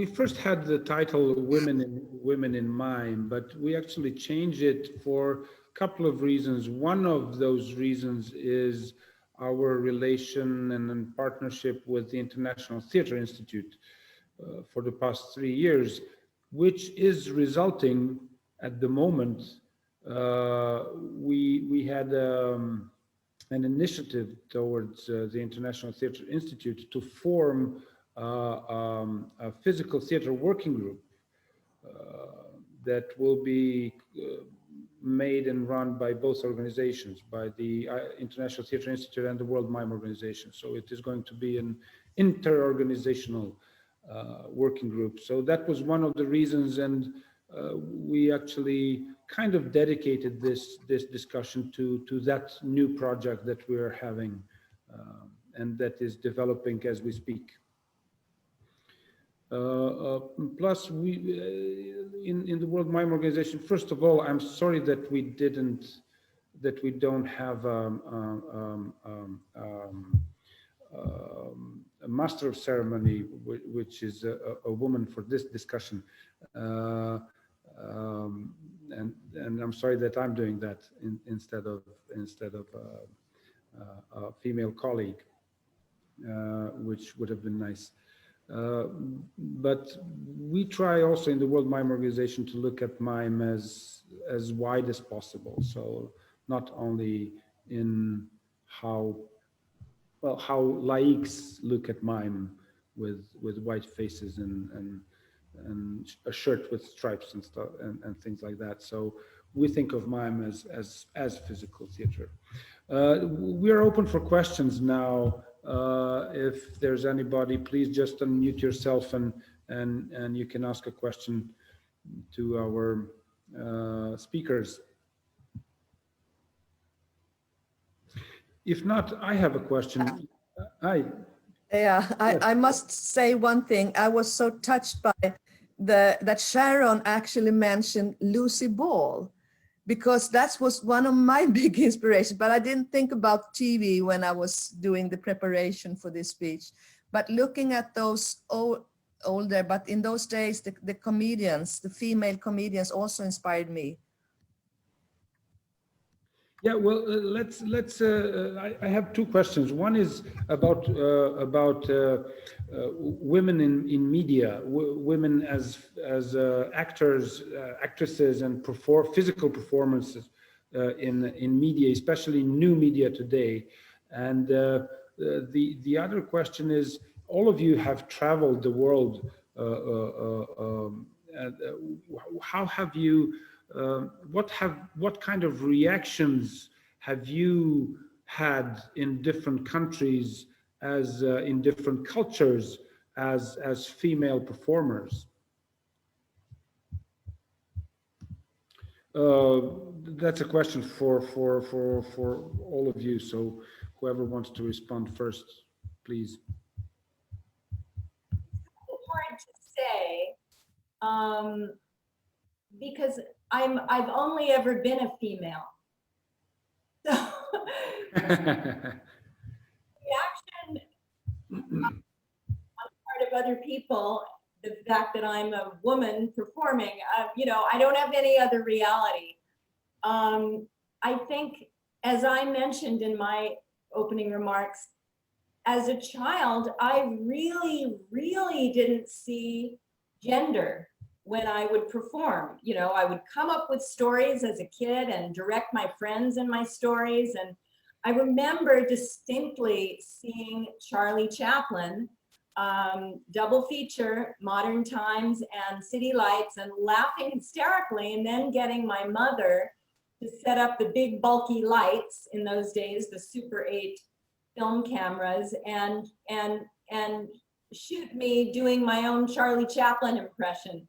first had the title Women in Mime, but we actually changed it for a couple of reasons. One of those reasons is our relation and in partnership with the International Theatre Institute for the past 3 years, which is resulting at the moment. We had an initiative towards the International Theatre Institute to form a physical theatre working group that will be made and run by both organizations, by the International Theatre Institute and the World Mime Organization. So it is going to be an inter-organizational working group. So that was one of the reasons, and we actually kind of dedicated this discussion to that new project that we are having and that is developing as we speak. Plus, we in the World Mime Organization. First of all, I'm sorry that we don't have a master of ceremony, which is a woman for this discussion. And I'm sorry that I'm doing that instead of a female colleague, which would have been nice. But we try also in the World Mime Organization to look at mime as wide as possible. So not only in how laiks look at mime with white faces and a shirt with stripes and stuff and things like that. So we think of mime as physical theater. We are open for questions now. If there's anybody, please just unmute yourself and you can ask a question to our speakers. If not, I have a question. Hi. Yeah, I must say one thing. I was so touched by that Sharon actually mentioned Lucy Ball, because that was one of my big inspirations, but I didn't think about TV when I was doing the preparation for this speech. But looking at those older, but in those days, the comedians, the female comedians also inspired me. Yeah, well, I have two questions. One is about women in media, women as actors, actresses, and physical performances in media, especially new media today. And the other question is, all of you have traveled the world. How have you? What kind of reactions have you had in different countries, as in different cultures, as female performers? That's a question for all of you. So whoever wants to respond first, please. It's hard to say because I've only ever been a female. So reaction on the part of other people, the fact that I'm a woman performing, I don't have any other reality. I think, as I mentioned in my opening remarks, as a child, I really, really didn't see gender when I would perform. I would come up with stories as a kid and direct my friends in my stories. And I remember distinctly seeing Charlie Chaplin, double feature, Modern Times and City Lights, and laughing hysterically, and then getting my mother to set up the big bulky lights in those days, the Super 8 film cameras, and shoot me doing my own Charlie Chaplin impression.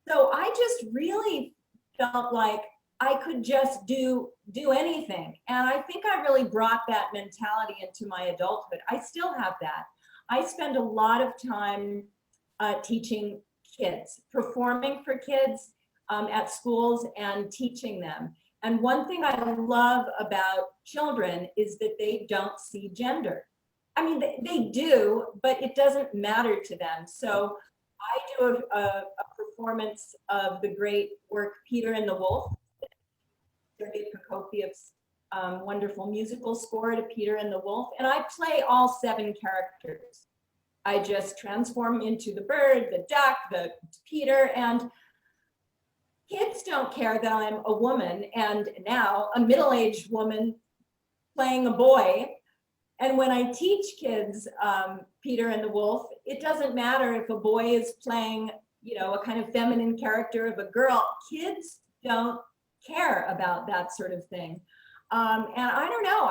So I just really felt like I could just do anything. And I think I really brought that mentality into my adulthood. I still have that. I spend a lot of time teaching kids, performing for kids at schools and teaching them. And one thing I love about children is that they don't see gender. I mean, they do, but it doesn't matter to them. So I do a performance of the great work Peter and the Wolf, Sergei Prokofiev's wonderful musical score to Peter and the Wolf, and I play all 7 characters. I just transform into the bird, the duck, the Peter, and kids don't care that I'm a woman and now a middle-aged woman playing a boy. And when I teach kids Peter and the Wolf, it doesn't matter if a boy is playing, you know, a kind of feminine character of a girl. Kids don't care about that sort of thing. And I don't know,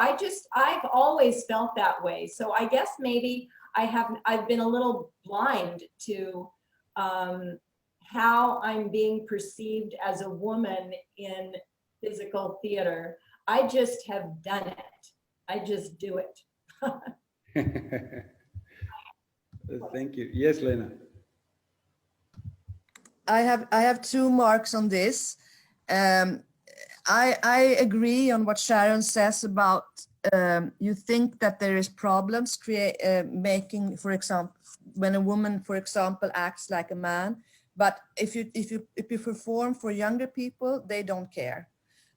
I've always felt that way. So I guess maybe I've been a little blind to how I'm being perceived as a woman in physical theater. I just have done it. I just do it. Thank you. Yes, Lena. I have 2 marks on this. I agree on what Sharon says about you think that there is problems making, for example, when a woman, for example, acts like a man. But if you perform for younger people, they don't care.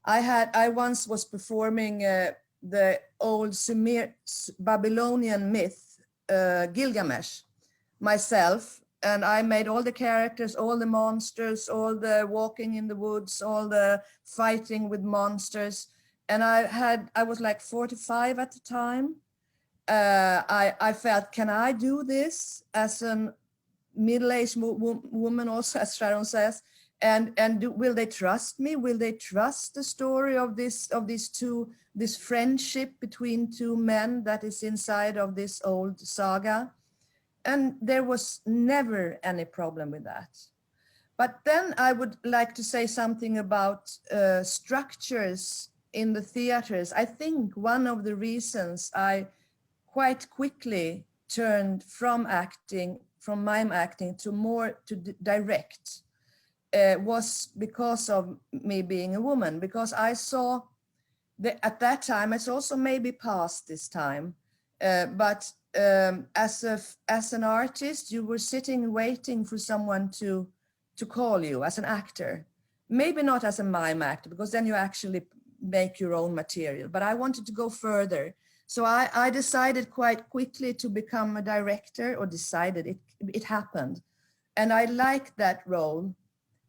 I once was performing the old Babylonian myth, Gilgamesh, myself. And I made all the characters, all the monsters, all the walking in the woods, all the fighting with monsters. And I was like 45 at the time. I felt, can I do this as a middle-aged woman also, as Sharon says? And will they trust me? Will they trust the story of this friendship between 2 men that is inside of this old saga? And there was never any problem with that. But then I would like to say something about structures in the theaters. I think one of the reasons I quite quickly turned from mime acting to more to direct was because of me being a woman, because I saw that at that time, it's also maybe past this time, but as an artist, you were sitting waiting for someone to call you as an actor. Maybe not as a mime actor, because then you actually make your own material. But I wanted to go further. So I decided quite quickly to become a director, or decided, it happened. And I liked that role,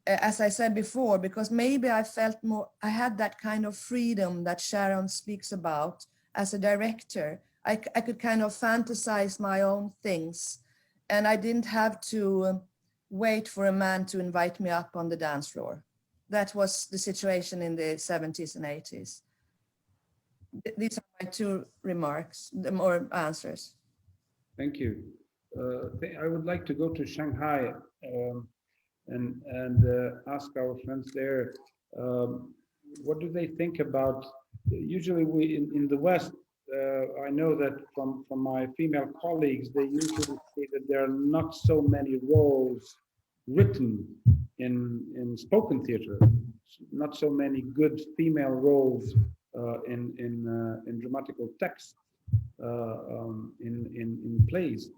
as I said before, because maybe I felt more, I had that kind of freedom that Sharon speaks about as a director. I could kind of fantasize my own things, and I didn't have to wait for a man to invite me up on the dance floor. That was the situation in the 70s and 80s. These are my 2 remarks, or answers. Thank you. I would like to go to Shanghai and ask our friends there, what do they think about, usually we in the West, I know that from my female colleagues, they usually say that there are not so many roles written in spoken theater, not so many good female roles in dramatical text in plays.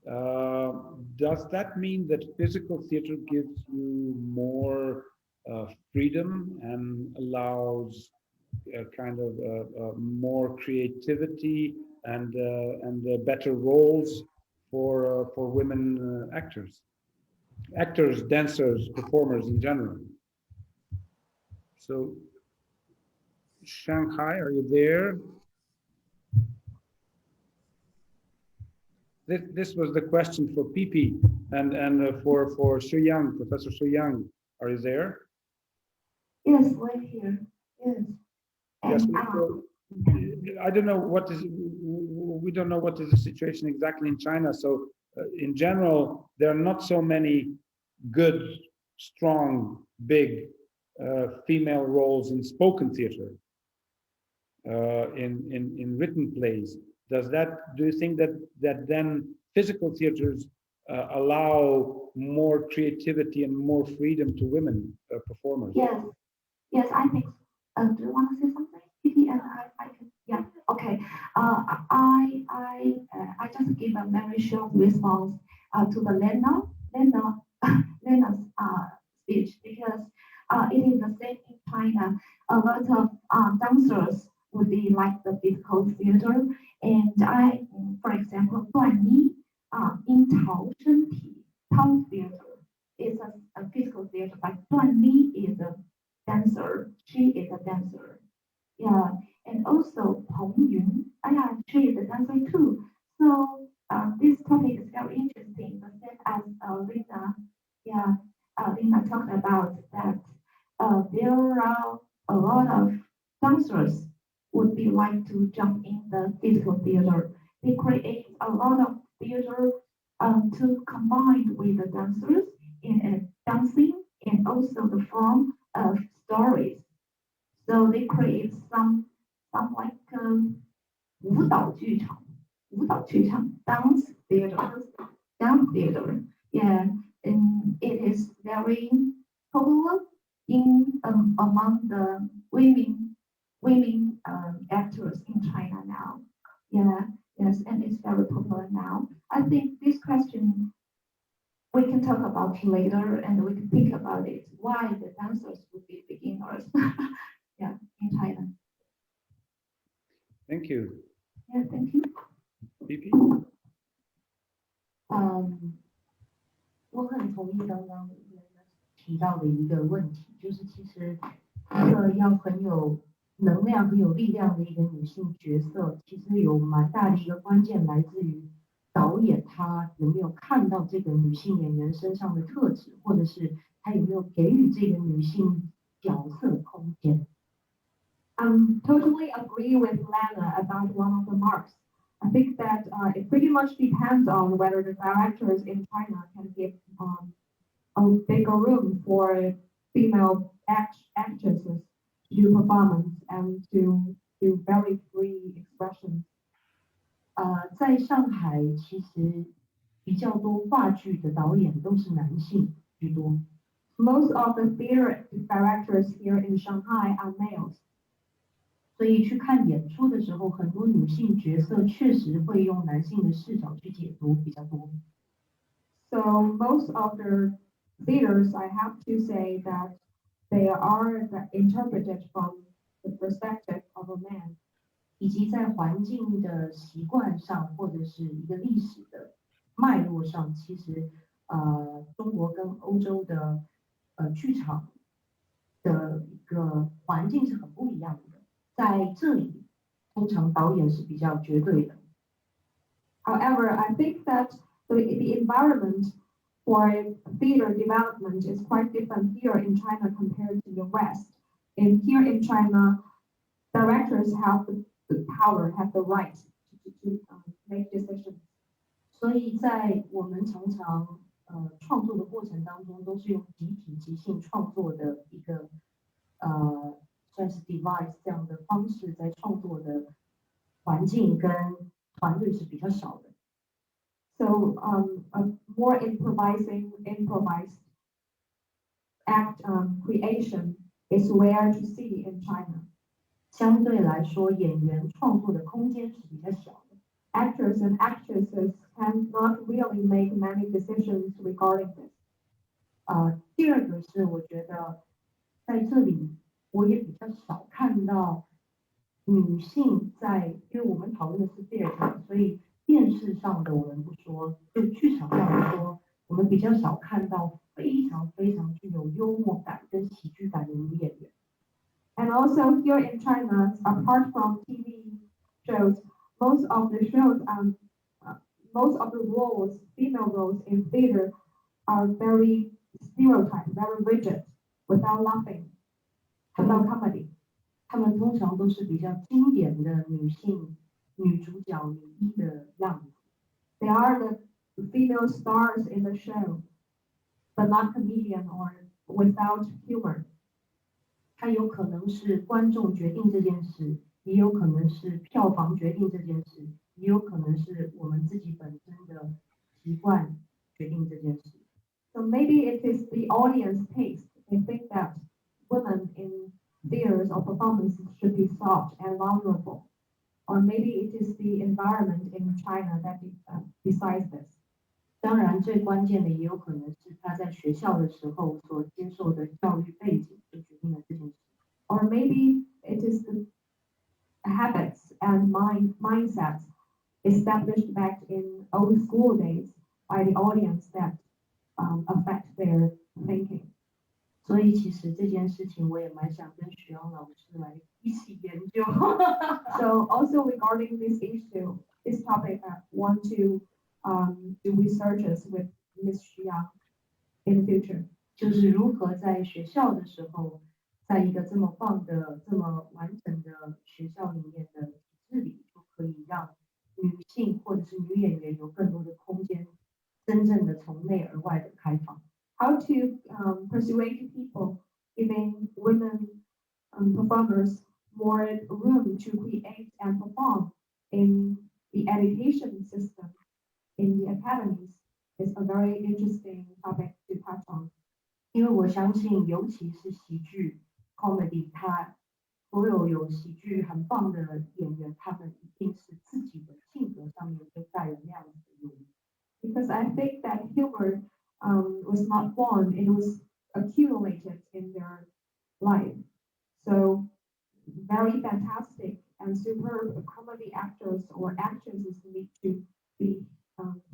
Does that mean that physical theater gives you more freedom and allows kind of more creativity and better roles for women actors, dancers, performers in general? So, Shanghai, are you there? This was the question for PIPI and for Xuyang, Professor Xuyang. Are you there? Yes, we're here. Yes. Yes. And, I don't know what is. We don't know what is the situation exactly in China. So, in general, there are not so many good, strong, big female roles in spoken theater. In written plays. Do you think that then physical theaters allow more creativity and more freedom to women performers? yes, I think so. Do you want to say something? Phoebe, and I can, yeah, Okay. I just give a very short response to the Lena's speech because it is the same in China. A lot of dancers would be like the physical theater, and for example, 段妮 in Tao Theater is a physical theater, but 段妮 is a dancer. She is a dancer. Yeah, and also Peng Yun, she is a dancer too. So this topic is very interesting. The same as Lena, Lena talked about that there are a lot of dancers would be like to jump in the physical theater. They create a lot of theater to combine with the dancers in dancing and also the form of stories. So they create some like 舞蹈剧场 dance theater. Yeah, and it is very popular in among the women actors in China now. Yeah, yes, and it's very popular now. I think this question we can talk about later, and we can think about it. Why the dancers would be beginners? Yeah, in China. Thank you. Yeah, thank you. PIPI? 我很同意刚刚提到的一个问题，就是其实一个要很有能量、很有力量的一个女性角色，其实有蛮大的一个关键来自于导演他有没有看到这个女性演员身上的特质，或者是他有没有给予这个女性角色空间。Totally agree with Lena about one of the marks. I think that it pretty much depends on whether the directors in China can give a bigger room for female actresses to do performance and to do very free expression. 在上海其实比较多话剧的导演都是男性居多。Most of the theater directors here in Shanghai are males. 所以去看演出的时候，很多女性角色确实会用男性的视角去解读比较多。So most of the theaters, I have to say that they are interpreted from the perspective of a man. 以及在环境的习惯上，或者是一个历史的脉络上，其实中国跟欧洲的剧场的一个环境是很不一样的。在这里，通常导演是比较绝对的。However, I think that the environment for theater development is quite different here in China compared to the West. And here in China, directors have the power, have the right to make decisions. 所以在我们常常创作的过程当中，都是用集体即兴创作的一个算是 device 这样的方式在创作的环境跟团队是比较少的。So a more improvised act creation is rare to see in China. 相对来说，演员创作的空间是比较小的。Actors and actresses cannot really make many decisions regarding this. 第二个是我觉得在这里我也比较少看到女性在，因为我们讨论的是 theater， 所以电视上的我们不说，就剧场上来说，我们比较少看到非常非常具有幽默感跟喜剧感的女演员。And also here in China, apart from TV shows, most of the roles, female roles in theater are very stereotyped, very rigid, without laughing, without comedy. 她们通常都是比较经典的女性女主角女一的样子。They are the female stars in the show, but not comedian or without humor. 它有可能是观众决定这件事，也有可能是票房决定这件事，也有可能是我们自己本身的习惯决定这件事。So maybe it is the audience taste. They think that women in theaters or performances should be soft and vulnerable. or maybe it is the environment in China that decides this. 当然，最关键的也有可能是他在学校的时候所接受的教育背景就决定了这件事。Or maybe it is the habits and mindsets established back in old school days by the audience that affect their thinking. 所以其实这件事情我也蛮想跟徐阳老师来一起研究。So also regarding this issue, this topic, I want to do researches with Ms. Xuyang in the future. 就是如何在学校的时候，在一个这么棒的、这么完整的学校里面的体制里，就可以让女性或者是女演员有更多的空间，真正的从内而外的开放。How to persuade people, giving women performers more room to create and perform in the education system, in the academies, is a very interesting topic to touch on. 因为我相信，尤其是喜剧 comedy， 它所有喜剧很棒的演员，他们一定是自己的性格上面就带有那样子的优点。Because I think that humor was not born, it was accumulated in their life. So very fantastic and superb comedy actors or actresses need to be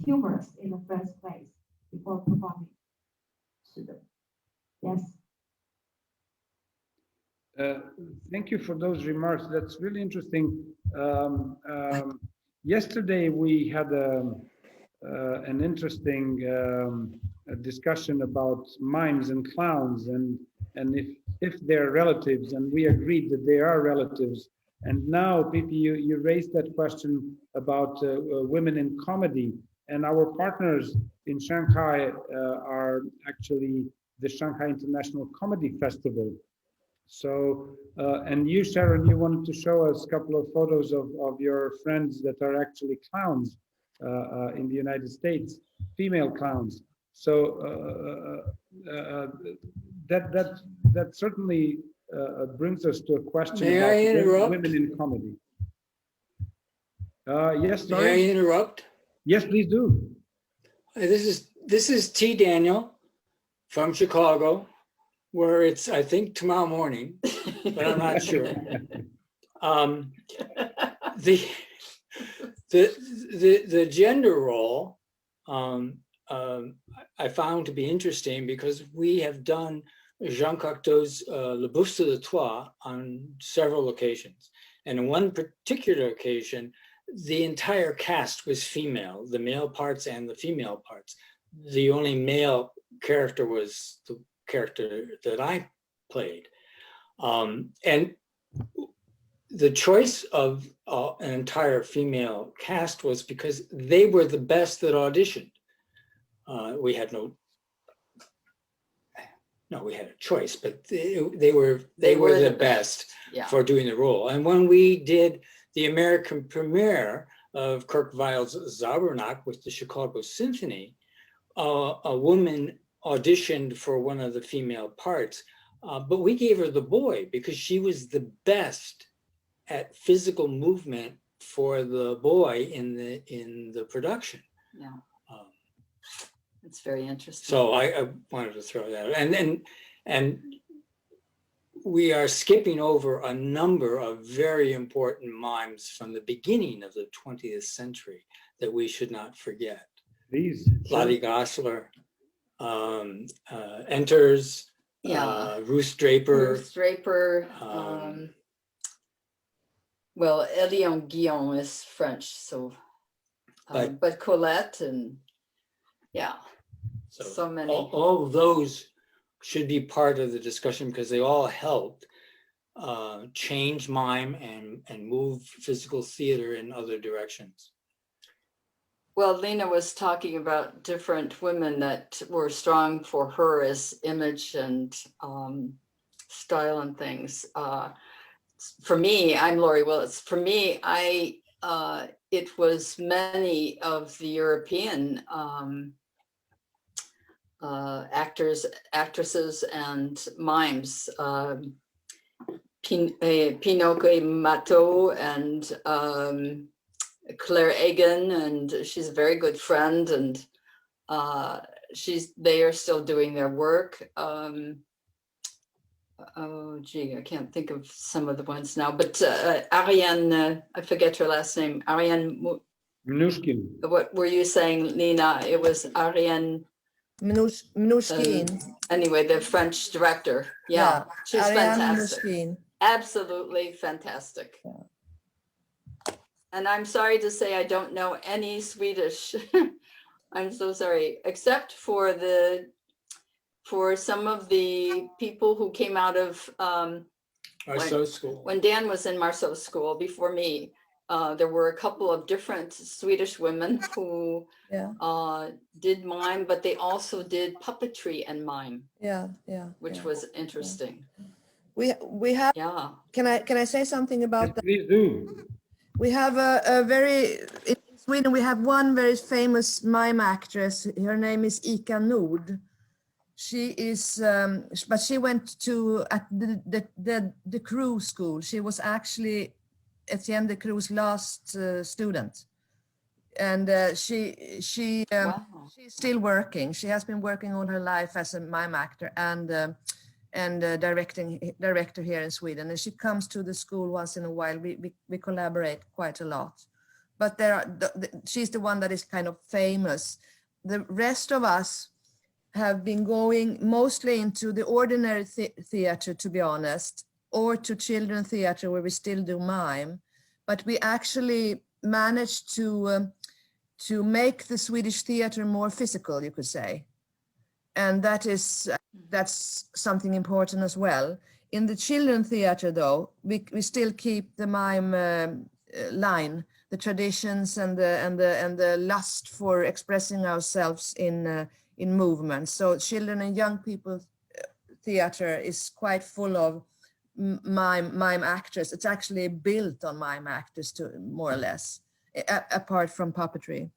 humorous in the first place before performing. 是的。 Yes. Thank you for those remarks. That's really interesting. Yesterday we had an interesting discussion about mimes and clowns and if they're relatives, and we agreed that they are relatives. And now, PIPI, you raised that question about women in comedy, and our partners in Shanghai are actually the Shanghai International Comedy Festival. So, and you, Sharon, you wanted to show us a couple of photos of your friends that are actually clowns in the United States, female clowns. So that certainly brings us to a question May I about interrupt? women in comedy. Yes, May I sorry. interrupt? Yes, please do. This is T. Daniel from Chicago, where it's, I think, tomorrow morning, but I'm not sure. The gender role I found to be interesting because we have done Jean Cocteau's Le Bourse de Toi on several occasions. And on one particular occasion, the entire cast was female, the male parts and the female parts. The only male character was the character that I played. And the choice of an entire female cast was because they were the best that auditioned. We had we had a choice, but they were the best for doing the role. And when we did the American premiere of Kurt Weill's Zaubernacht with the Chicago Symphony, a woman auditioned for one of the female parts, but we gave her the boy because she was the best at physical movement for the boy in the production. Yeah. It's very interesting. So I wanted to throw that out. And we are skipping over a number of very important mimes from the beginning of the 20th century that we should not forget. Please. Lottie Gosler, Enters, Ruth Draper. Ruth Draper. Well, Elion Guillon is French, so but Colette and so many. All those should be part of the discussion because they all helped change mime and move physical theater in other directions. Well, Lena was talking about different women that were strong for her as image and style and things. For me, I'm Laurie Willis. For me, it was many of the European actors, actresses, and mimes. Pinoque Mato and Claire Egan, and she's a very good friend, and they are still doing their work. Oh gee, I can't think of some of the ones now, but Ariane, I forget her last name, Ariane. Mnuchin. What were you saying, Lena? It was Ariane. Mnuchin. Anyway, the French director. Yeah, she's Ariane fantastic. Mnuchin. Absolutely fantastic. Yeah. And I'm sorry to say I don't know any Swedish. I'm so sorry, except for some of the people who came out of Marceau School. when Dan was in Marceau School before me. There were a couple of different Swedish women who did mime, but they also did puppetry and mime. Which was interesting. We have. Yeah. Can I say something about that? Please do. We have a very in Sweden. We have one very famous mime actress. Her name is Ika Nord. She is, but she went to at the Crew school. She was actually Etienne de Croo's last student, and she's still working. She has been working all her life as a mime actor and director here in Sweden. And she comes to the school once in a while. We collaborate quite a lot, but she's the one that is kind of famous. The rest of us have been going mostly into the ordinary theater, to be honest, or to children theater where we still do mime, but we actually managed to make the Swedish theater more physical, you could say. And that's something important as well. In the children theater though, we still keep the mime line, the traditions and the lust for expressing ourselves in movement. So children and young people theater is quite full of mime actors. It's actually built on mime actors, to more or less, apart from puppetry.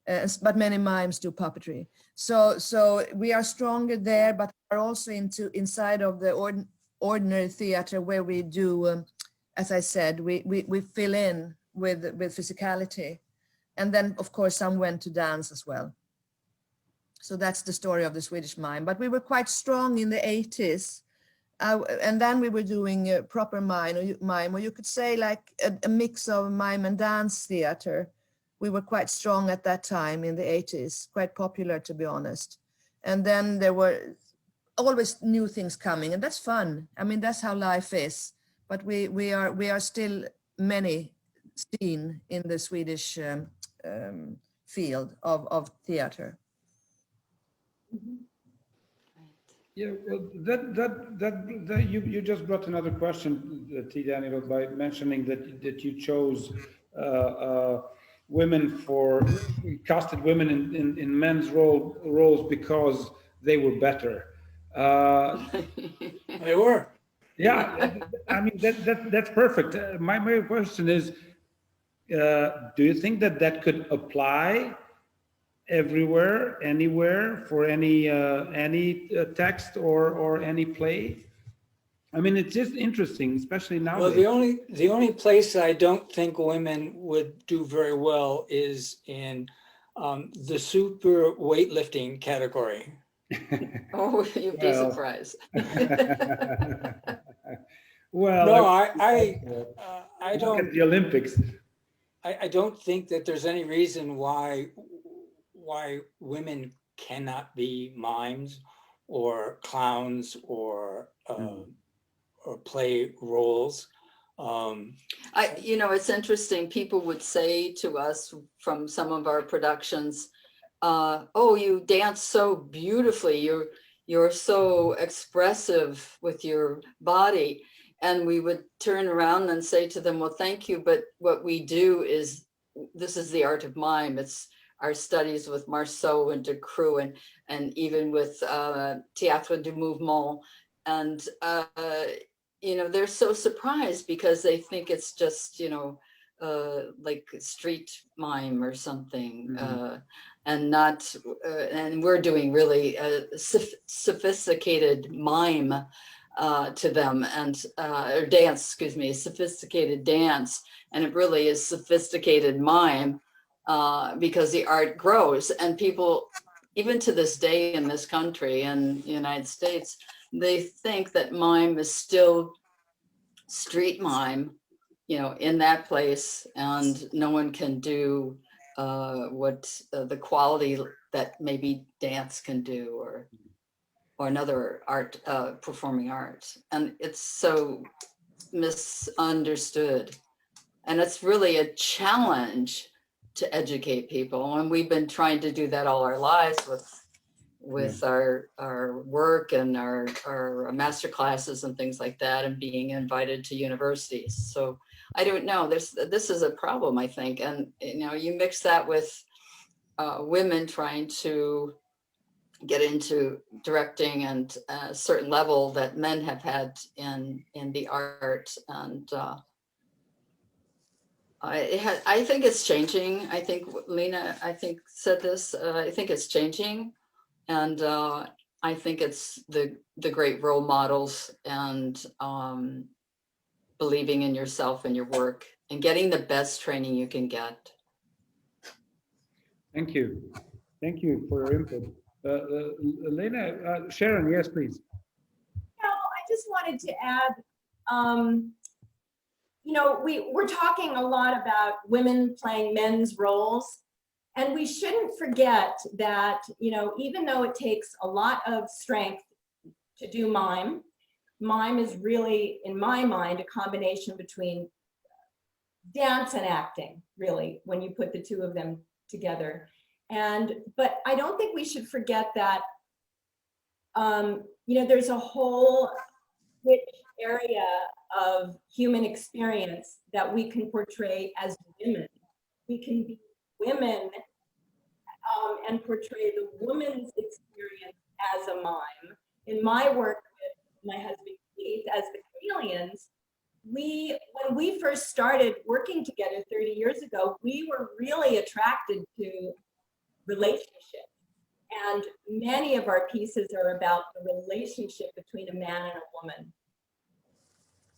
But many mimes do puppetry. So we are stronger there, but are also inside of the ordinary theater where we do, as I said, we fill in with physicality, and then of course some went to dance as well. So that's the story of the Swedish mime. But we were quite strong in the 80s. And then we were doing proper mime, or you could say like a mix of mime and dance theater. We were quite strong at that time in the 80s, quite popular, to be honest. And then there were always new things coming, and that's fun. I mean, that's how life is. But we are still many seen in the Swedish field of theater. Yeah, well, that you just brought another question, T. Daniel, by mentioning that you chose casted women in men's roles because they were better. They were. Yeah, I mean that's perfect. My question is, do you think that could apply everywhere, anywhere, for any text or any play? I mean, it's just interesting, especially nowadays. Well, the only place I don't think women would do very well is in the super weightlifting category. Oh, you'd be surprised. Well, no, I don't. Look at the Olympics. I don't think that there's any reason why women cannot be mimes or clowns or play roles. It's interesting. People would say to us from some of our productions, "Oh, you dance so beautifully. You're so expressive with your body." And we would turn around and say to them, "Well, thank you, but what we do is, this is the art of mime. It's our studies with Marceau and de Croo and even with Théâtre du Mouvement." And, they're so surprised because they think it's just, like street mime or something, and not, and we're doing really sophisticated mime. to them, and or dance, excuse me, sophisticated dance, and it really is sophisticated mime because the art grows, and people, even to this day in this country and the United States, they think that mime is still street mime, you know, in that place, and no one can do what the quality that maybe dance can do, or another art, performing art. And it's so misunderstood. And it's really a challenge to educate people. And we've been trying to do that all our lives with our work and our master classes and things like that, and being invited to universities. So I don't know, this is a problem, I think. And, you know, you mix that with women trying to get into directing and a certain level that men have had in the art. And I think it's changing. I think Lena, said this, I think it's changing. And I think it's the great role models, and believing in yourself and your work, and getting the best training you can get. Thank you. Thank you for your input. Lena, Sharon, yes, please. I just wanted to add, you know, we're talking a lot about women playing men's roles, and we shouldn't forget that, you know, even though it takes a lot of strength to do mime is really, in my mind, a combination between dance and acting, really, when you put the two of them together. But I don't think we should forget that, you know, there's a whole rich area of human experience that we can portray as women. We can be women and portray the woman's experience as a mime. In my work with my husband Keith as the Chameleons, when we first started working together 30 years ago, we were really attracted to relationships. And many of our pieces are about the relationship between a man and a woman.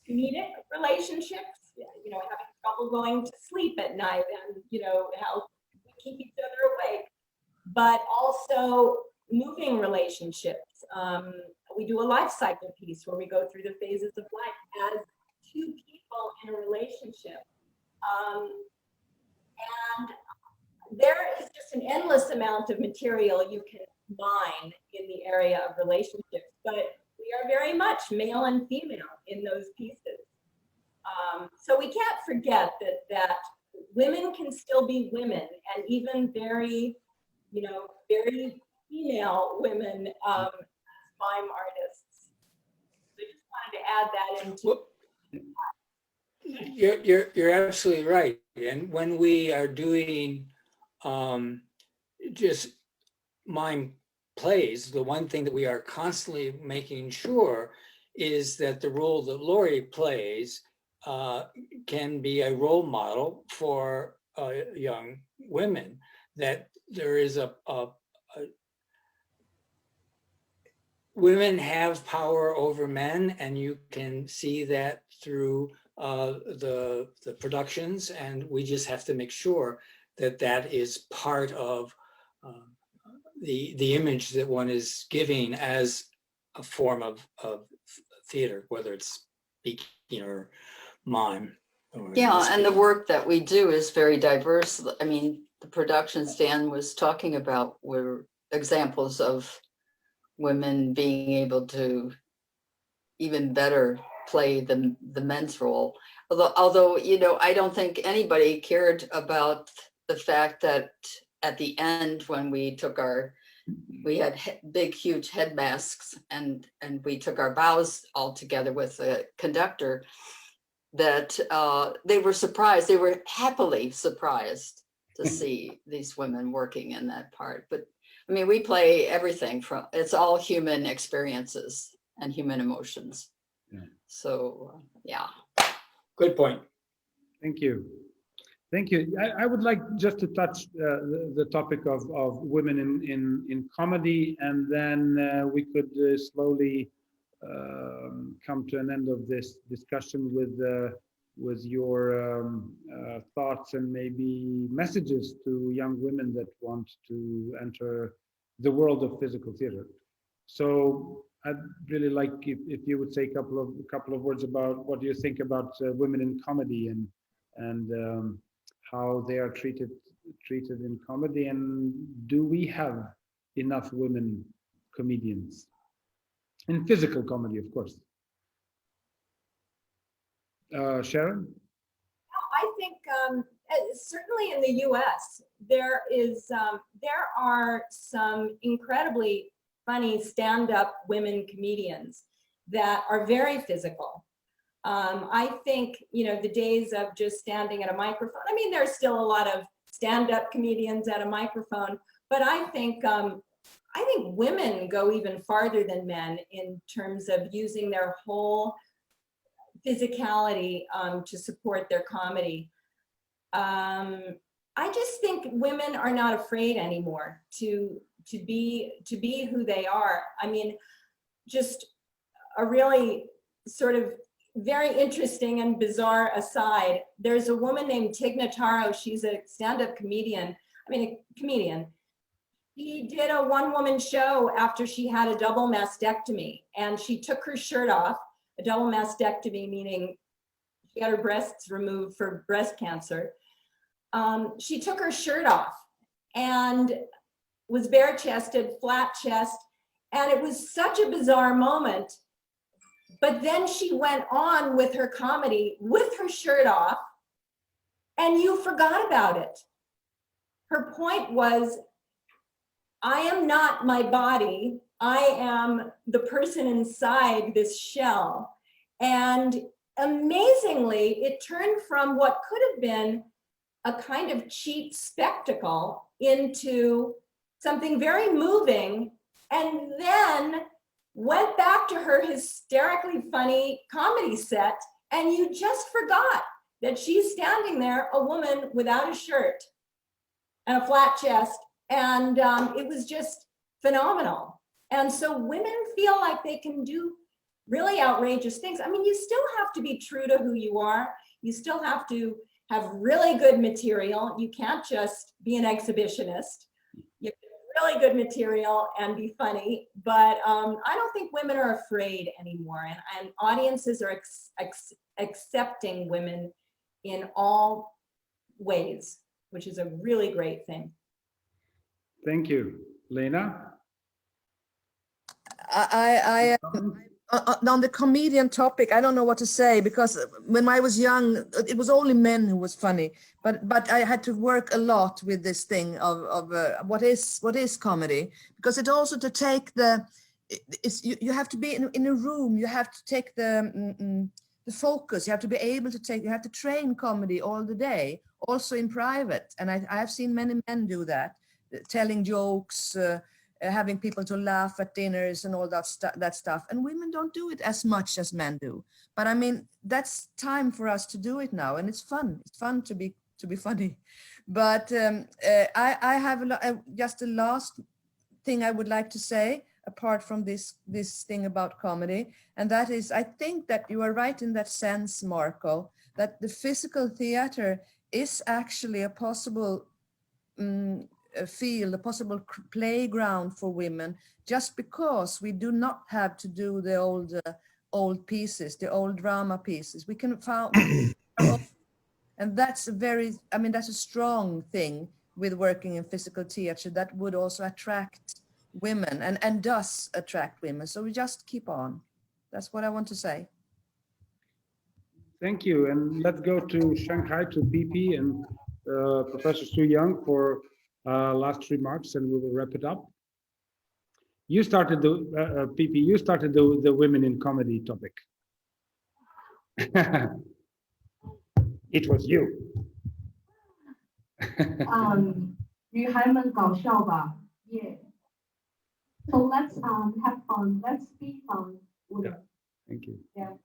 Comedic relationships, you know, having trouble going to sleep at night, and, you know, how we keep each other awake, but also moving relationships. We do a life cycle piece where we go through the phases of life as two people in a relationship. And there is just an endless amount of material you can mine in the area of relationships, but we are very much male and female in those pieces. So we can't forget that women can still be women, and even very, you know, very female women as mime artists. So I just wanted to add that into. Well, you're absolutely right. And when we are doing just mime plays, the one thing that we are constantly making sure is that the role that Lori plays can be a role model for young women, that there is women have power over men, and you can see that through the productions, and we just have to make sure that that is part of the image that one is giving as a form of theater, whether it's speaking or mime. Yeah, and the work that we do is very diverse. I mean, the productions Dan was talking about were examples of women being able to even better play the men's role. Although, you know, I don't think anybody cared about the fact that at the end, when we had big, huge head masks, and we took our bows all together with the conductor, that they were surprised. They were happily surprised to see these women working in that part. But I mean, we play everything from, it's all human experiences and human emotions. Yeah. So, yeah. Good point. Thank you. Thank you. I would like just to touch the topic of women in comedy, and then we could slowly come to an end of this discussion with your thoughts and maybe messages to young women that want to enter the world of physical theater. So I'd really like if you would say a couple of words about what do you think about women in comedy and how they are treated in comedy, and do we have enough women comedians in physical comedy, of course. Sharon? I think certainly in the U.S. there are some incredibly funny stand-up women comedians that are very physical. I think, you know, the days of just standing at a microphone, I mean, there's still a lot of stand-up comedians at a microphone, but I think women go even farther than men in terms of using their whole physicality to support their comedy. I just think women are not afraid anymore to be who they are. I mean, just a really sort of very interesting and bizarre aside. There's a woman named Tig Notaro. She's a stand-up comedian. A comedian. She did a one-woman show after she had a double mastectomy, and she took her shirt off. A double mastectomy meaning she got her breasts removed for breast cancer. She took her shirt off and was bare-chested, flat chest, and it was such a bizarre moment. But then she went on with her comedy with her shirt off, and you forgot about it. Her point was, I am not my body. I am the person inside this shell. And amazingly, it turned from what could have been a kind of cheap spectacle into something very moving, and then went back to her hysterically funny comedy set, and you just forgot that she's standing there, a woman without a shirt and a flat chest, and it was just phenomenal. And so women feel like they can do really outrageous things. I mean, you still have to be true to who you are. You still have to have really good material. You can't just be an exhibitionist. You have really good material and be funny, but I don't think women are afraid anymore, and audiences are accepting women in all ways, which is a really great thing. Thank you. Lena? On the comedian topic, I don't know what to say, because when I was young, it was only men who was funny. But I had to work a lot with this thing of what is comedy, because it also to take you have to be in a room. You have to take the focus. You have to be able to take. You have to train comedy all the day, also in private. And I have seen many men do that, telling jokes. Having people to laugh at dinners and all that stuff, and women don't do it as much as men do. But I mean, that's time for us to do it now, and it's fun. It's fun to be funny. But I have just the last thing I would like to say, apart from this thing about comedy, and that is, I think that you are right in that sense, Marco, that the physical theater is actually a possible field, a possible playground for women, just because we do not have to do the old pieces, the old drama pieces. We can found, and that's that's a strong thing with working in physical theater that would also attract women and does attract women. So we just keep on. That's what I want to say. Thank you, and let's go to Shanghai, to PIPI and Professor Xuyang for last remarks, and we will wrap it up. You started the PIPI. You started the women in comedy topic. It was you. 女孩们搞笑吧 ，Yeah. So let's have fun. Let's be fun. Yeah. Thank you. Yeah.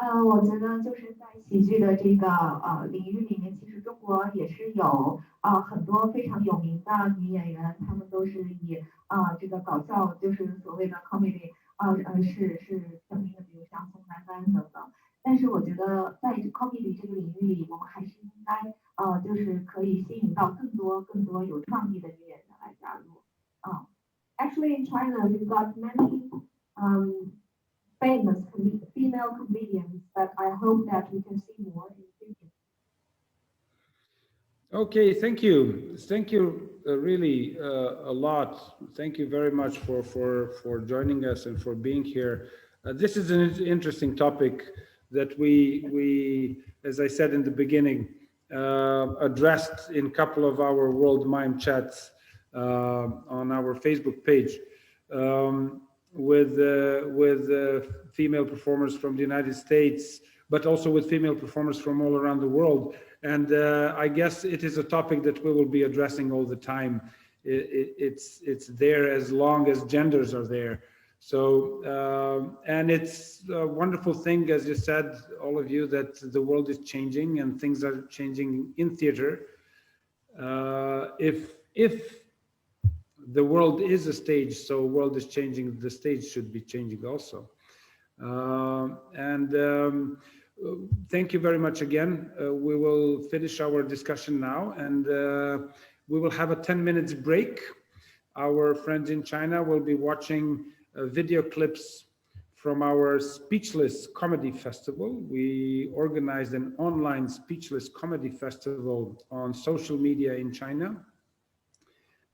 我觉得就是在喜剧的这个领域里面，其实中国也是有很多非常有名的女演员，她们都是以这个搞笑，就是所谓的 comedy 是成名的，比如像宋丹丹等等。但是我觉得在 copy 这个领域里，我们还是应该就是可以吸引到更多有创意的女演员来加入。Actually, in China, we've got many famous female comedians that I hope that we can see more in the future. Okay, thank you. Thank you really a lot. Thank you very much for joining us and for being here. This is an interesting topic that we, as I said in the beginning, addressed in a couple of our World Mime chats on our Facebook page with female performers from the United States, but also with female performers from all around the world. And I guess it is a topic that we will be addressing all the time. It's there as long as genders are there. So, and it's a wonderful thing, as you said, all of you, that the world is changing and things are changing in theater. If the world is a stage, so world is changing, the stage should be changing also. Thank you very much again. We will finish our discussion now, and we will have a 10 minutes break. Our friends in China will be watching video clips from our Speechless Comedy Festival. We organized an online Speechless Comedy Festival on social media in China.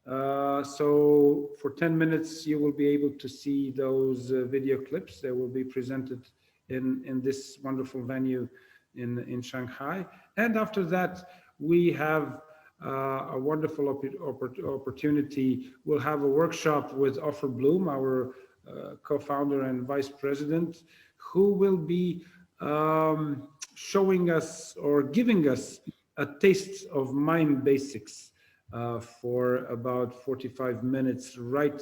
So for 10 minutes, you will be able to see those video clips. They will be presented in this wonderful venue in Shanghai. And after that, we have a wonderful opportunity. We'll have a workshop with Offer Bloom, our co-founder and vice president, who will be showing us or giving us a taste of mime basics for about 45 minutes right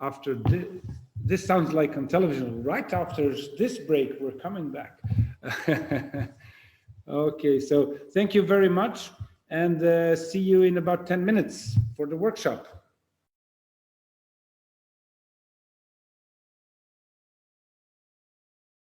after this sounds like on television. Right after this break, we're coming back. Okay, so thank you very much, and see you in about 10 minutes for the workshop.